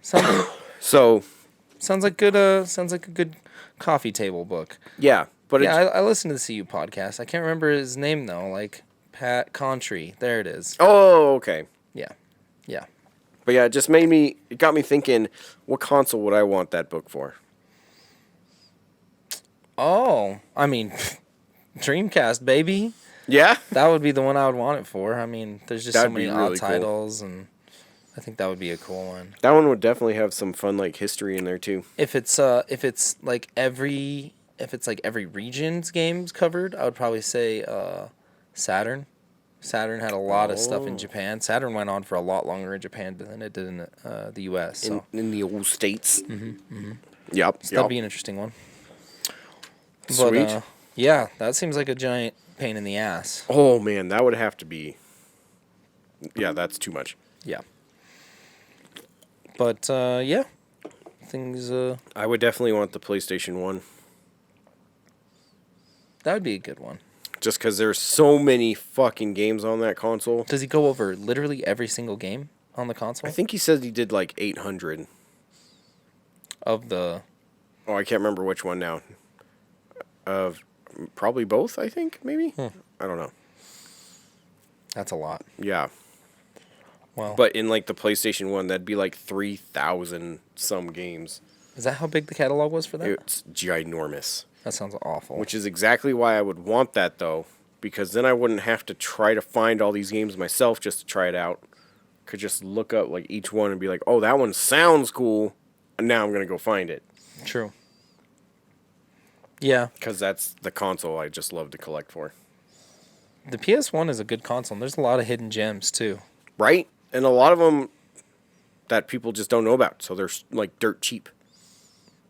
Sounds like a good coffee table book. Yeah, but I listened to the CU podcast. I can't remember his name though. Like Pat Contry. There it is. Oh, okay. Yeah. But yeah, it got me thinking, what console would I want that book for? Oh, I mean, Dreamcast, baby. Yeah? That would be the one I would want it for. I mean, there's just That'd so many be really odd titles, and I think that would be a cool one. That one would definitely have some fun like history in there too. If it's like every region's games covered, I would probably say Saturn. Saturn had a lot of stuff in Japan. Saturn went on for a lot longer in Japan than it did in the U.S. So. In the old states. Yep. So that'd be an interesting one. Sweet. But, yeah, that seems like a giant pain in the ass. Oh, man, that would have to be... Yeah, that's too much. Yeah. But, yeah. Things... I would definitely want the PlayStation 1. That would be a good one. Just because there's so many fucking games on that console. Does he go over literally every single game on the console? I think he said he did like 800. Of the... Oh, I can't remember which one now. Probably both, I think, maybe? I don't know. That's a lot. Yeah. Well, but in like the PlayStation 1, that'd be like 3,000 some games. Is that how big the catalog was for that? It's ginormous. That sounds awful. Which is exactly why I would want that, though. Because then I wouldn't have to try to find all these games myself just to try it out. Could just look up like each one and be like, oh, that one sounds cool. And now I'm going to go find it. True. Yeah. Because that's the console I just love to collect for. The PS1 is a good console. And there's a lot of hidden gems, too. Right? And a lot of them that people just don't know about. So they're like dirt cheap.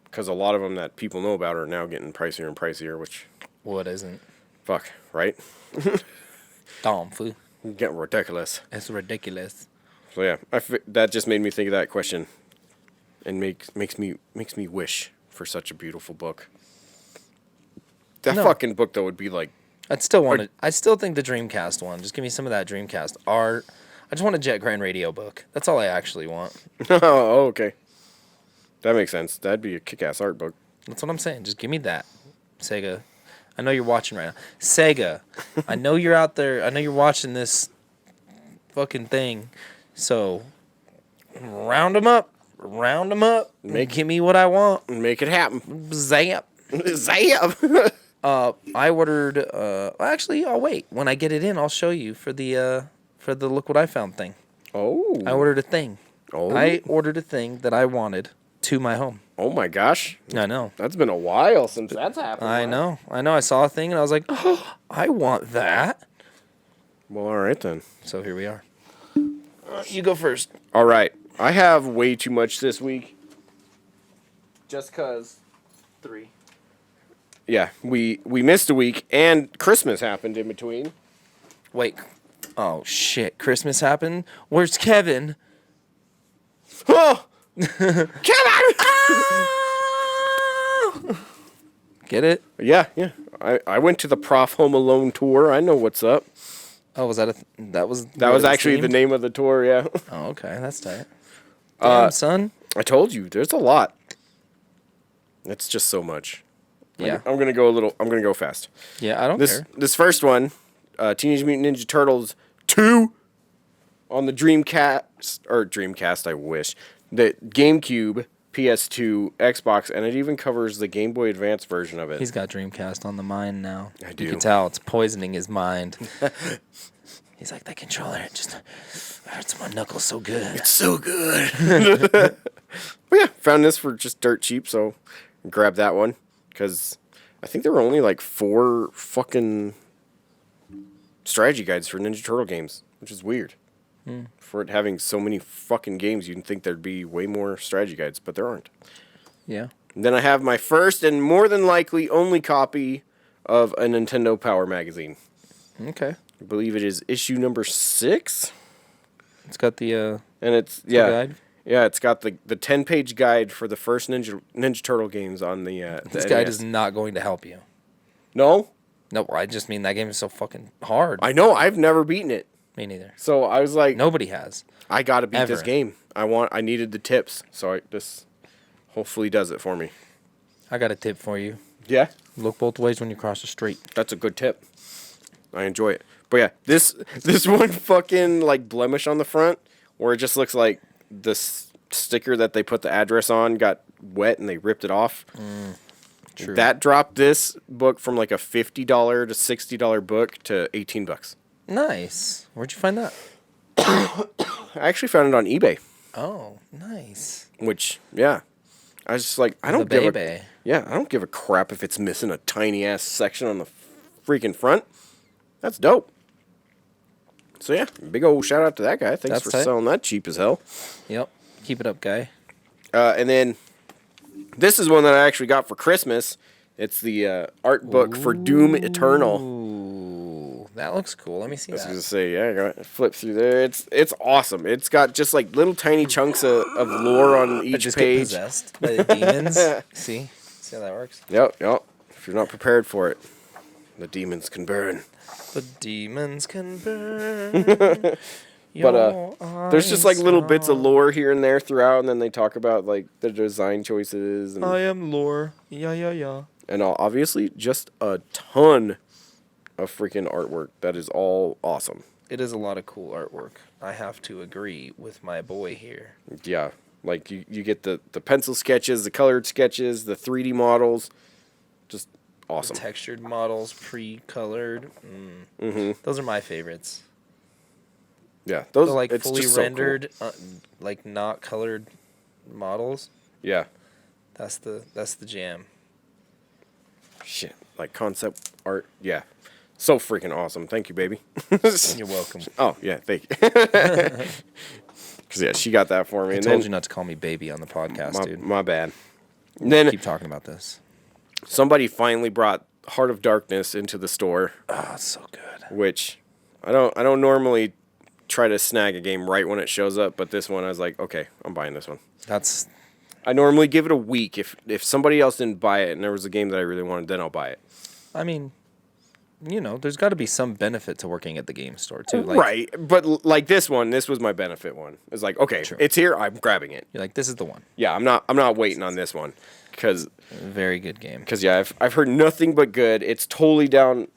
Because a lot of them that people know about are now getting pricier and pricier, which... What isn't? Fuck, right? Dumb fool. Getting ridiculous. It's ridiculous. So yeah, that just made me think of that question. And makes me wish for such a beautiful book. That fucking book, though, would be like... I still think the Dreamcast one. Just give me some of that Dreamcast art. I just want a Jet Grand Radio book. That's all I actually want. Oh, okay. That makes sense. That'd be a kick-ass art book. That's what I'm saying. Just give me that. Sega. I know you're watching right now. Sega. I know you're out there. I know you're watching this fucking thing. So, round them up. Give me what I want. Make it happen. Zap. Zap. I ordered... actually, I'll wait. When I get it in, I'll show you for the Look What I Found thing. Oh. I ordered a thing. Oh. I ordered a thing that I wanted to my home. Oh my gosh. I know. That's been a while since that's happened. I know. I saw a thing and I was like, oh, I want that. Well, all right then. So here we are. You go first. All right. I have way too much this week. Just because. 3. Yeah, we missed a week, and Christmas happened in between. Wait. Oh, shit. Christmas happened? Where's Kevin? Oh! Kevin! Get it? Yeah. I went to the Prof Home Alone tour. I know what's up. Oh, was that that was actually the name of the tour, yeah. Oh, okay. That's tight. Damn, son. I told you, there's a lot. It's just so much. Yeah. I'm going to go fast. Yeah, I don't care. This first one, Teenage Mutant Ninja Turtles 2 on the Dreamcast, I wish. The GameCube, PS2, Xbox, and it even covers the Game Boy Advance version of it. He's got Dreamcast on the mind now. I do. You can tell it's poisoning his mind. He's like, that controller, it just hurts my knuckles so good. It's so good. But yeah, found this for just dirt cheap, so grabbed that one. Because I think there were only like 4 fucking strategy guides for Ninja Turtle games, which is weird. For it having so many fucking games, you'd think there'd be way more strategy guides, but there aren't. Yeah. And then I have my first and more than likely only copy of a Nintendo Power magazine. Okay. I believe it is issue number 6. It's got the and it's guide. Yeah, it's got the 10-page guide for the first Ninja Turtle games on the This the guide NES. is not going to help you. No? No, I just mean that game is so fucking hard. I know, I've never beaten it. Me neither. So I was like, Nobody has. I got to beat Ever. this game. I needed the tips. So this hopefully does it for me. I got a tip for you. Yeah? Look both ways when you cross the street. That's a good tip. I enjoy it. But yeah, this one fucking like blemish on the front where it just looks like this sticker that they put the address on got wet and they ripped it off. True. That dropped this book from like a $50 to $60 book to $18. Nice. Where'd you find that? I actually found it on eBay. Oh, nice. Which, yeah. I was just like, I don't give a crap if it's missing a tiny ass section on the freaking front. That's dope. So yeah, big old shout out to that guy. Thanks for selling that cheap as hell. Yep. Keep it up, guy. And then this is one that I actually got for Christmas. It's the art book for Doom Eternal. Ooh, that looks cool. Let me see I was that. gonna say, yeah, I got flip through there. It's awesome. It's got just like little tiny chunks of lore on each just page. Get possessed by the demons. See how that works? Yep. If you're not prepared for it, the demons can burn. The demons can burn. But there's just like little bits of lore here and there throughout, and then they talk about like the design choices. And, I am lore. Yeah. and obviously just a ton of freaking artwork that is all awesome. It is a lot of cool artwork. I have to agree with my boy here. Yeah, like you get the pencil sketches, the colored sketches, the 3D models, just awesome. The textured models, pre-colored. Those are my favorites. Yeah, those The like it's fully just so rendered, like not colored models. cool. Yeah. That's the jam. Shit, like concept art. Yeah, so freaking awesome. Thank you, baby. You're welcome. Oh yeah, thank you. Because yeah, she got that for me. I and told then, you not to call me baby on the podcast, dude. My bad. And then Keep talking about this. somebody finally brought Heart of Darkness into the store, Oh, it's so good. which I don't normally try to snag a game right when it shows up, but this one I was like, okay, I'm buying this one. I normally give it a week. If somebody else didn't buy it and there was a game that I really wanted, then I'll buy it. I mean, there's got to be some benefit to working at the game store too. Like, Right, but like this was my benefit one. It's like, okay, it's here, I'm grabbing it. You're like, this is the one. Yeah, I'm not waiting on this one because Very good game. yeah, I've heard nothing but good. It's totally down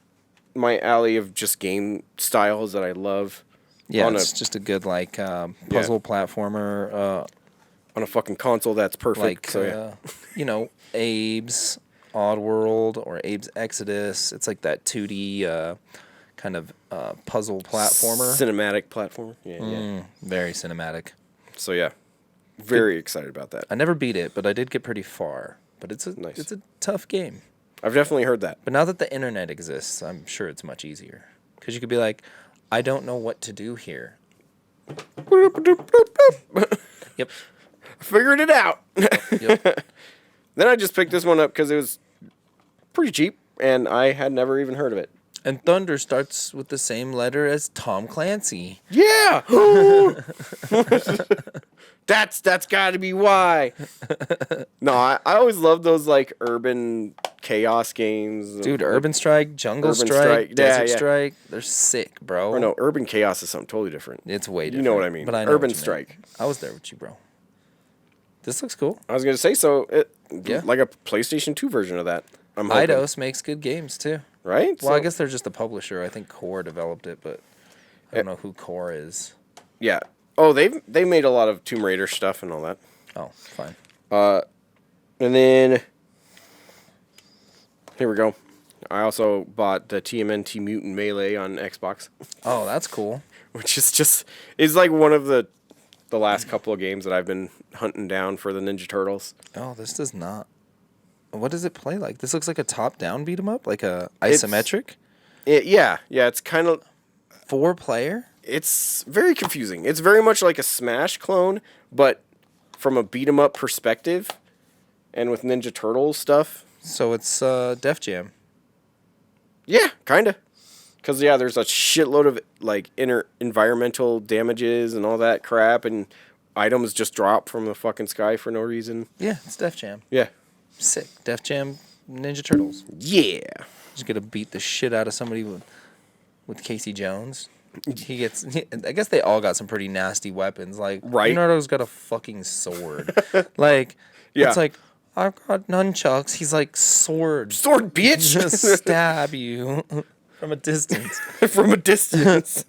my alley of just game styles that I love. Yeah, it's just a good like puzzle platformer. On a fucking console that's perfect. Like so yeah. Abe's Oddworld or Abe's Exodus. It's like that 2D kind of puzzle platformer. Cinematic platformer. Yeah. Very cinematic. So yeah, very excited about that. I never beat it, but I did get pretty far. But it's a tough game. I've definitely heard that. But now that the internet exists, I'm sure it's much easier. Because you could be like, I don't know what to do here. Yep. Figured it out. Yep. Then I just picked this one up because it was pretty cheap, and I had never even heard of it. And Thunder starts with the same letter as Tom Clancy. Yeah. That's got to be why. No, I always love those like urban chaos games. Dude, like, Urban Strike, Jungle Urban Strike, Desert yeah. Strike, they're sick, bro. Or no, urban chaos is something totally different. It's way different. You know what I mean. But I know Urban what you Strike. meant. I was there with you, bro. This looks cool. I was going to say, so Yeah. like a PlayStation 2 version of that. I'm hoping. Eidos makes good games, too. Right? Well, I guess they're just the publisher. I think Core developed it, but I don't know who Core is. Yeah. Oh, they made a lot of Tomb Raider stuff and all that. Oh, fine. And then here we go. I also bought the TMNT Mutant Melee on Xbox, Oh, that's cool. which is like one of the last couple of games that I've been hunting down for the Ninja Turtles. Oh, this does not. What does it play like? This looks like a top-down beat 'em up, like a isometric. Yeah, it's kind of 4-player. it's very confusing. It's very much like a Smash clone, but from a beat 'em up perspective, and with Ninja Turtles stuff. So it's Def Jam. Yeah, kinda. Cause there's a shitload of like environmental damages and all that crap, and items just drop from the fucking sky for no reason. Yeah, it's Def Jam. Yeah. Sick. Def Jam Ninja Turtles. Yeah. Just gonna beat the shit out of somebody with Casey Jones. I guess they all got some pretty nasty weapons. Like, right. Leonardo's got a fucking sword. Like, yeah. It's like, I've got nunchucks. He's like, sword. Sword, bitch! Just stab you from a distance. From a distance.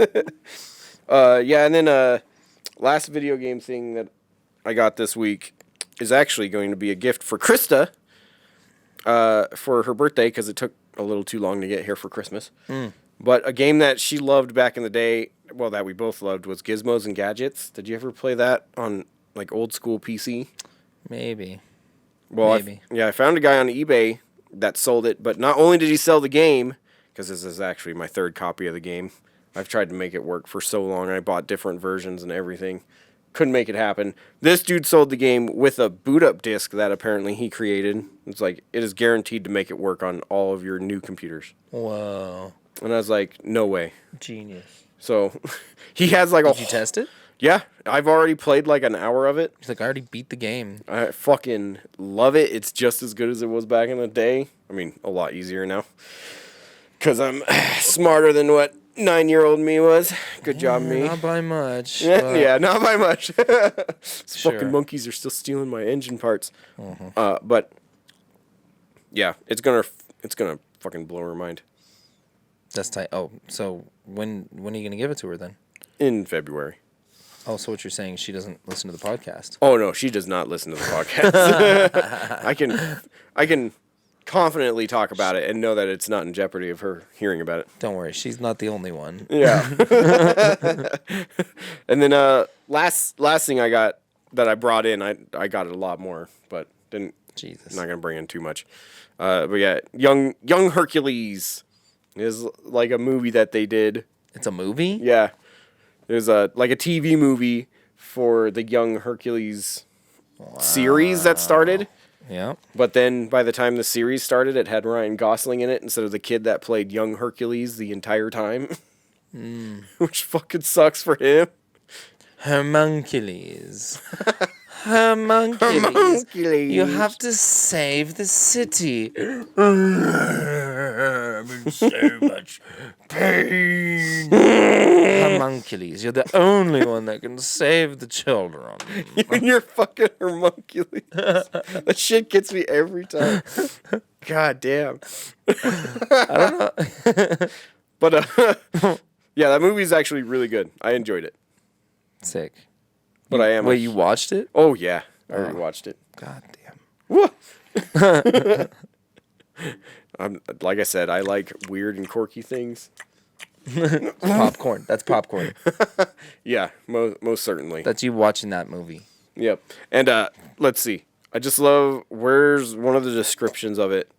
Yeah, and then last video game thing that I got this week is actually going to be a gift for Krista for her birthday, because it took a little too long to get here for Christmas. But a game that she loved back in the day, well, that we both loved, was Gizmos and Gadgets. Did you ever play that on like old school PC? Maybe. Well, Maybe. I found a guy on eBay that sold it, but not only did he sell the game, because this is actually my third copy of the game. I've tried to make it work for so long. I bought different versions and everything. Couldn't make it happen. This dude sold the game with a boot-up disc that apparently he created. It's like, it is guaranteed to make it work on all of your new computers. Whoa. And I was like, no way. Genius. So, he has like Did you test it? Yeah, I've already played like an hour of it. He's like, I already beat the game. I fucking love it. It's just as good as it was back in the day. I mean, a lot easier now. Because I'm smarter than what 9-year-old me was. Good job, me. Not by much. Yeah, not by much. These Sure. fucking monkeys are still stealing my engine parts. But yeah, it's gonna fucking blow her mind. That's tight. Oh, so when are you gonna give it to her then? In February. Oh, so what you're saying, she doesn't listen to the podcast? Oh no, she does not listen to the podcast. I can confidently talk about it and know that it's not in jeopardy of her hearing about it. Don't worry, she's not the only one. Yeah. And then last thing I got that I brought in, I got a lot more, but didn't. Jesus. Not gonna bring in too much. But yeah, Young Hercules is like a movie that they did. It's a movie? Yeah. There's like a TV movie for the Young Hercules series that started. Yeah. But then by the time the series started, it had Ryan Gosling in it instead of the kid that played Young Hercules the entire time. Which fucking sucks for him. Homunculus. Homunculus. You have to save the city. I'm in so much pain. Homunculus, you're the only one that can save the children. You and your fucking homunculus. That shit gets me every time. God damn. I don't know. But yeah, that movie's actually really good. I enjoyed it. Sick. But I am. Wait, you watched it? Oh yeah, I already watched it. God damn. Woo! Like I said, I like weird and quirky things. Popcorn. That's popcorn. Yeah, most certainly. That's you watching that movie. Yep. And let's see. I just love, where's one of the descriptions of it?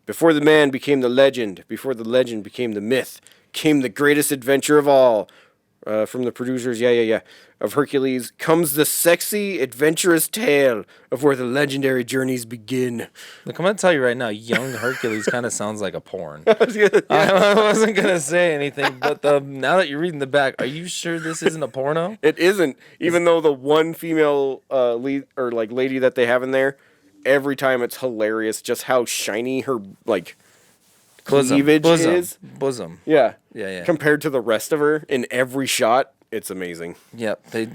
Before the man became the legend, before the legend became the myth, came the greatest adventure of all. From the producers, of Hercules, comes the sexy, adventurous tale of where the legendary journeys begin. Look, I'm going to tell you right now, young Hercules kind of sounds like a porn. I wasn't going to say anything, but now that you're reading the back, are you sure this isn't a porno? It isn't, even though the one female lead or like lady that they have in there, every time it's hilarious just how shiny her like cleavage is. Bosom. Yeah. Yeah. Compared to the rest of her in every shot, it's amazing. Yep. They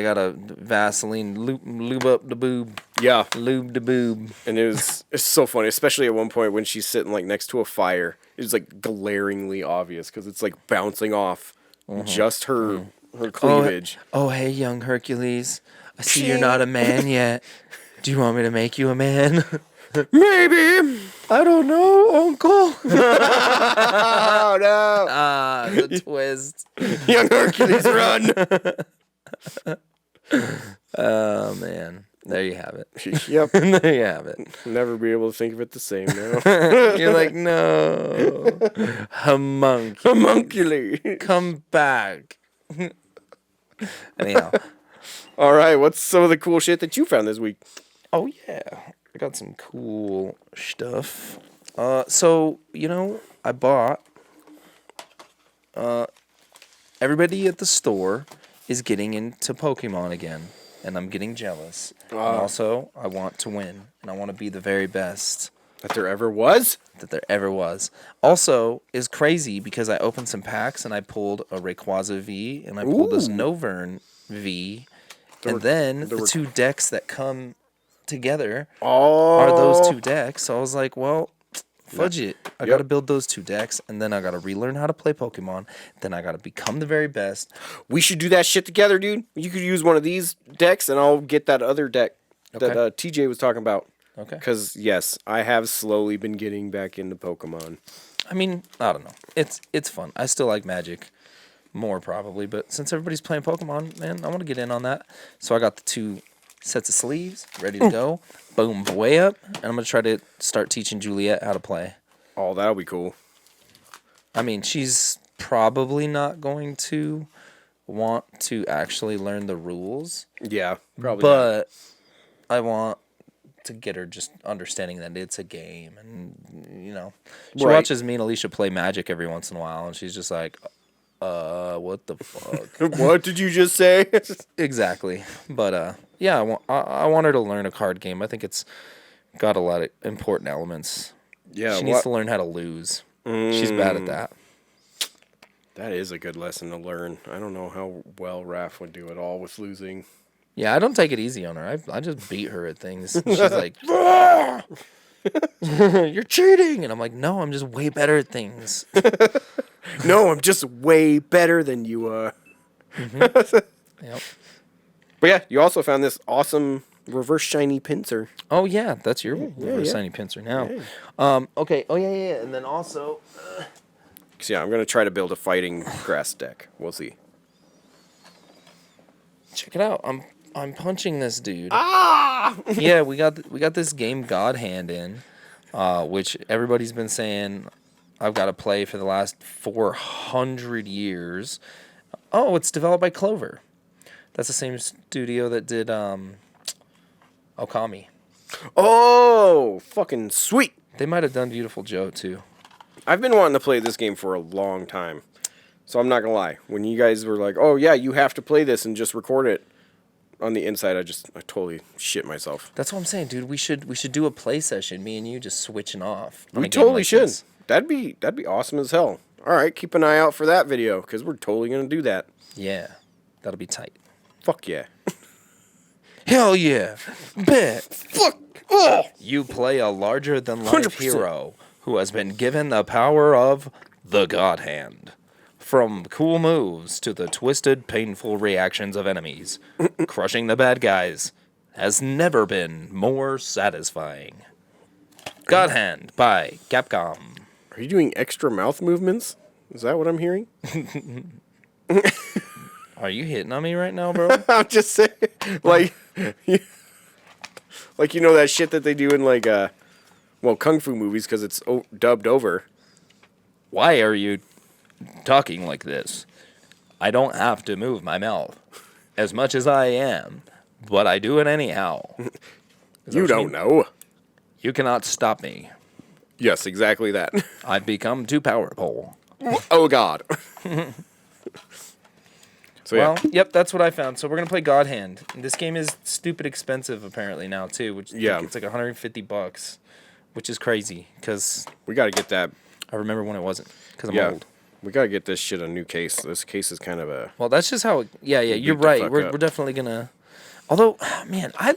got a Vaseline lube up the boob. Yeah. Lube the boob. And it's so funny, especially at one point when she's sitting like next to a fire. It's like glaringly obvious because it's like bouncing off just her cleavage. Oh, hey, young Hercules. I see you're not a man yet. Do you want me to make you a man? Maybe. I don't know, Uncle. Oh, no. The twist. Young Hercules, run. Oh, man. There you have it. Yep. There you have it. Never be able to think of it the same now. You're like, no. Homunculus. Homunculus. Come back. Anyhow. All right, what's some of the cool shit that you found this week? Oh, yeah. I got some cool stuff. So, I bought... everybody at the store is getting into Pokemon again, and I'm getting jealous. And also, I want to win, and I want to be the very best. That there ever was? That there ever was. Also, is crazy because I opened some packs, and I pulled a Rayquaza V, and I pulled this Novern V, and then the two decks that come together are those two decks. So I was like, well, fudge it. I got to build those two decks, and then I got to relearn how to play Pokemon. Then I got to become the very best. We should do that shit together, dude. You could use one of these decks, and I'll get that other deck that TJ was talking about. Okay. Because, yes, I have slowly been getting back into Pokemon. I mean, I don't know. It's fun. I still like Magic more, probably. But since everybody's playing Pokemon, man, I want to get in on that. So I got the two sets of sleeves ready to go. Boom, way up. And I'm going to try to start teaching Juliet how to play. Oh, that'll be cool. I mean, she's probably not going to want to actually learn the rules. Yeah, probably. But I want to get her just understanding that it's a game. And, she watches me and Alicia play Magic every once in a while. And she's just like, what the fuck? What did you just say? Exactly. But, yeah, I want her to learn a card game. I think it's got a lot of important elements. Yeah, she needs to learn how to lose. She's bad at that. That is a good lesson to learn. I don't know how well Raph would do at all with losing. Yeah, I don't take it easy on her. I just beat her at things. She's like, you're cheating. And I'm like, no, I'm just way better at things. No, I'm just way better than you are. Yep. But yeah, you also found this awesome reverse shiny pincer. Oh, yeah, that's your reverse shiny pincer now. Yeah. Okay, oh, yeah. And then also... So yeah, I'm going to try to build a fighting grass deck. We'll see. Check it out. I'm punching this dude. Ah! Yeah, we got this game GodHand in, which everybody's been saying I've got to play for the last 400 years. Oh, it's developed by Clover. That's the same studio that did Okami. Oh, fucking sweet. They might have done Beautiful Joe too. I've been wanting to play this game for a long time. So I'm not going to lie. When you guys were like, oh yeah, you have to play this and just record it, on the inside, I totally shit myself. That's what I'm saying, dude. We should do a play session, me and you just switching off. We totally should. That'd be awesome as hell. All right, keep an eye out for that video, because we're totally going to do that. Yeah, that'll be tight. Fuck yeah. Hell yeah. Bet. Fuck. Oh. You play a larger-than-life hero who has been given the power of the GodHand. From cool moves to the twisted, painful reactions of enemies, crushing the bad guys has never been more satisfying. GodHand by Capcom. Are you doing extra mouth movements? Is that what I'm hearing? Are you hitting on me right now, bro? I'm just saying, like that shit that they do in kung fu movies because it's dubbed over. Why are you talking like this. I don't have to move my mouth as much as I am, but I do it anyhow. You don't know. You cannot stop me. Yes, exactly that. I've become too powerful. Oh, God. So, well, yep, that's what I found. So we're going to play GodHand. This game is stupid expensive, apparently, now, too. Which it's like $150, which is crazy, because... We got to get that... I remember when it wasn't, because I'm old. We got to get this shit a new case. This case is kind of a... Well, that's just how... you're right. We're definitely going to... Although, man, I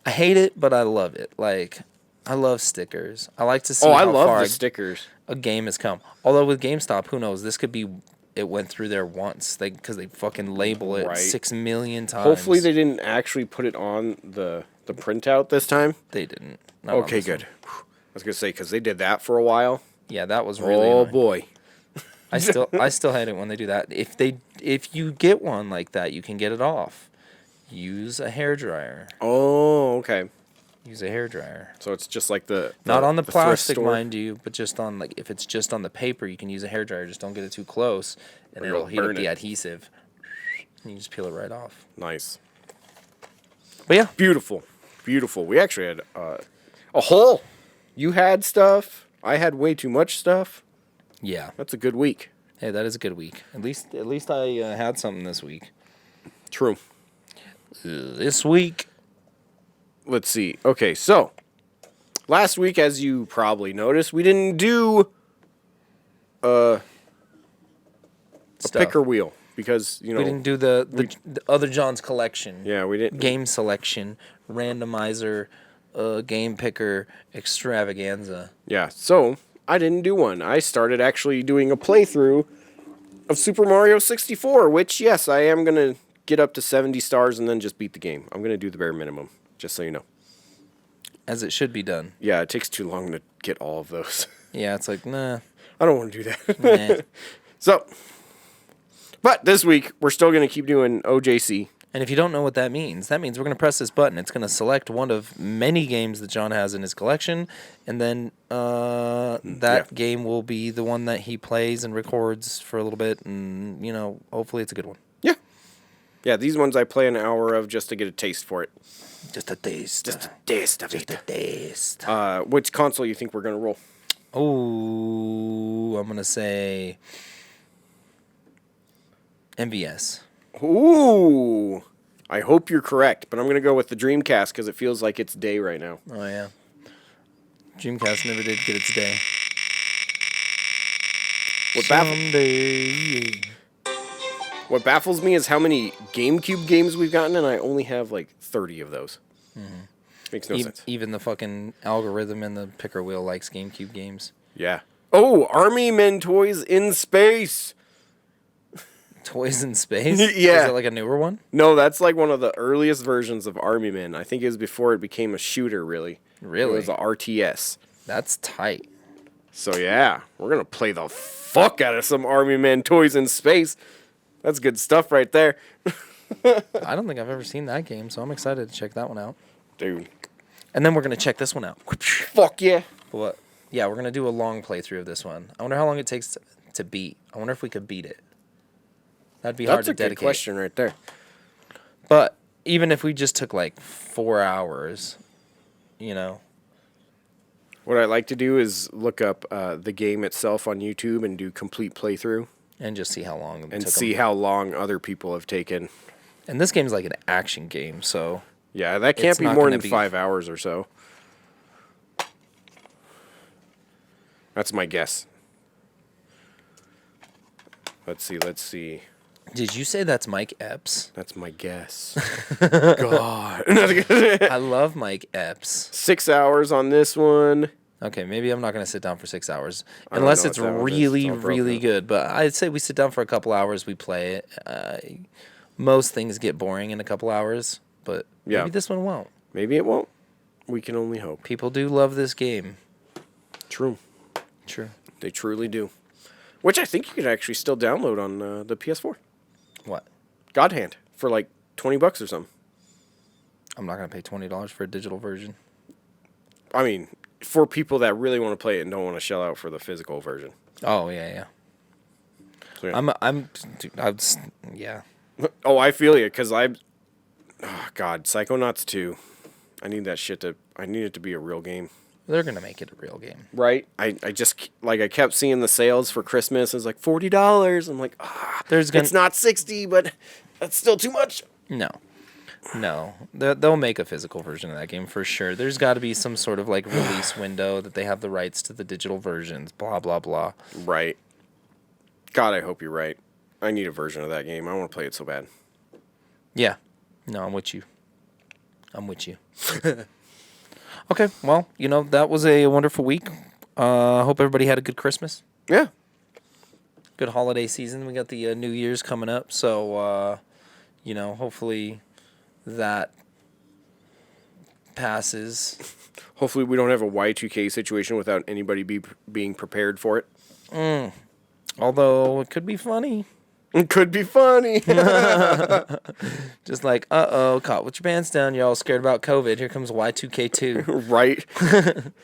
hate it, but I love it. Like, I love stickers. I like to see how far the stickers. A game has come. Although with GameStop, who knows? This could be... It went through there once, because they fucking label it 6 million times. Hopefully they didn't actually put it on the printout this time. They didn't. Okay, good. I was gonna say, because they did that for a while. Yeah, that was really. Oh annoying. boy. I still hate it when they do that. If you get one like that, you can get it off. Use a hairdryer. Oh, okay. Use a hairdryer. So it's just like not on the plastic, mind you, but just on if it's just on the paper, you can use a hairdryer. Just don't get it too close, and it'll heat up the adhesive. And you just peel it right off. Nice. But yeah, beautiful. We actually had a haul. You had stuff. I had way too much stuff. Yeah, that's a good week. Hey, that is a good week. At least I had something this week. True. This week. Let's see. Okay, so last week, as you probably noticed, we didn't do a picker wheel because we didn't do the other John's collection. Yeah, we didn't. Game selection, randomizer, game picker extravaganza. Yeah, so I didn't do one. I started actually doing a playthrough of Super Mario 64, which yes, I am gonna get up to 70 stars and then just beat the game. I'm gonna do the bare minimum. Just so you know. As it should be done. Yeah, it takes too long to get all of those. Yeah, it's like, nah. I don't want to do that. Nah. But this week, we're still going to keep doing OJC. And if you don't know what that means we're going to press this button. It's going to select one of many games that John has in his collection, and then game will be the one that he plays and records for a little bit, and, hopefully it's a good one. Yeah. Yeah, these ones I play an hour of just to get a taste for it. Just a taste. Just a taste of it. Just a taste. Which console you think we're going to roll? Oh, I'm going to say MVS. Ooh. I hope you're correct, but I'm going to go with the Dreamcast because it feels like it's day right now. Oh, yeah. Dreamcast never did get its day. What baffles me is how many GameCube games we've gotten, and I only have like 30 of those. Mm-hmm. Makes no sense. Even the fucking algorithm in the picker wheel likes GameCube games. Yeah. Oh, Army Men Toys in Space. Toys in Space? Yeah. Is it like a newer one? No, that's like one of the earliest versions of Army Men. I think it was before it became a shooter, really. Really? It was a RTS. That's tight. So, yeah, we're going to play the fuck out of some Army Men Toys in Space. That's good stuff right there. I don't think I've ever seen that game, so I'm excited to check that one out. Dude. And then we're going to check this one out. Fuck yeah. What? Yeah, we're going to do a long playthrough of this one. I wonder how long it takes to beat. I wonder if we could beat it. That'd be hard to dedicate. That's a good question right there. But even if we just took like 4 hours, What I'd like to do is look up the game itself on YouTube and do complete playthrough. And just see how long it and took see how long other people have taken. And this game's like an action game, so... Yeah, that can't be more than 5 hours or so. That's my guess. Let's see. Did you say that's Mike Epps? That's my guess. God. I love Mike Epps. 6 hours on this one. Okay, maybe I'm not going to sit down for 6 hours. Unless it's really, really good. But I'd say we sit down for a couple hours, we play it. Most things get boring in a couple hours, but maybe this one won't. Maybe it won't. We can only hope. People do love this game. True. They truly do. Which I think you could actually still download on the PS4. What? GodHand for like $20 or something. I'm not going to pay $20 for a digital version. I mean, for people that really want to play it and don't want to shell out for the physical version. Oh, yeah. So, yeah. Yeah. Oh, I feel you, because oh, God, Psychonauts 2. I need that shit I need it to be a real game. They're going to make it a real game. Right? I just, like, I kept seeing the sales for Christmas. It was like $40. I'm like, it's not 60, but that's still too much. No. They'll make a physical version of that game for sure. There's got to be some sort of, like, release window that they have the rights to the digital versions, blah, blah, blah. Right. God, I hope you're right. I need a version of that game. I want to play it so bad. Yeah. No, I'm with you. Okay, well, that was a wonderful week. Hope everybody had a good Christmas. Yeah. Good holiday season. We got the New Year's coming up, so, hopefully that passes. Hopefully we don't have a Y2K situation without anybody being prepared for it. Although, it could be funny. It could be funny. Just like, caught with your pants down. You're all scared about COVID. Here comes Y2K2. Right.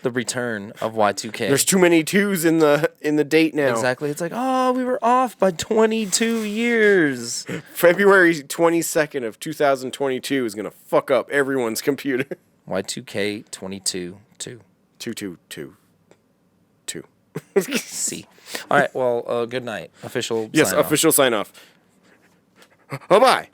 The return of Y2K. There's too many twos in the date now. Exactly. It's like, we were off by 22 years. February 22nd of 2022 is going to fuck up everyone's computer. Y2K 22 2. 222. C. All right. Well, good night. Official. Yes, sign off. official sign off. Bye-bye.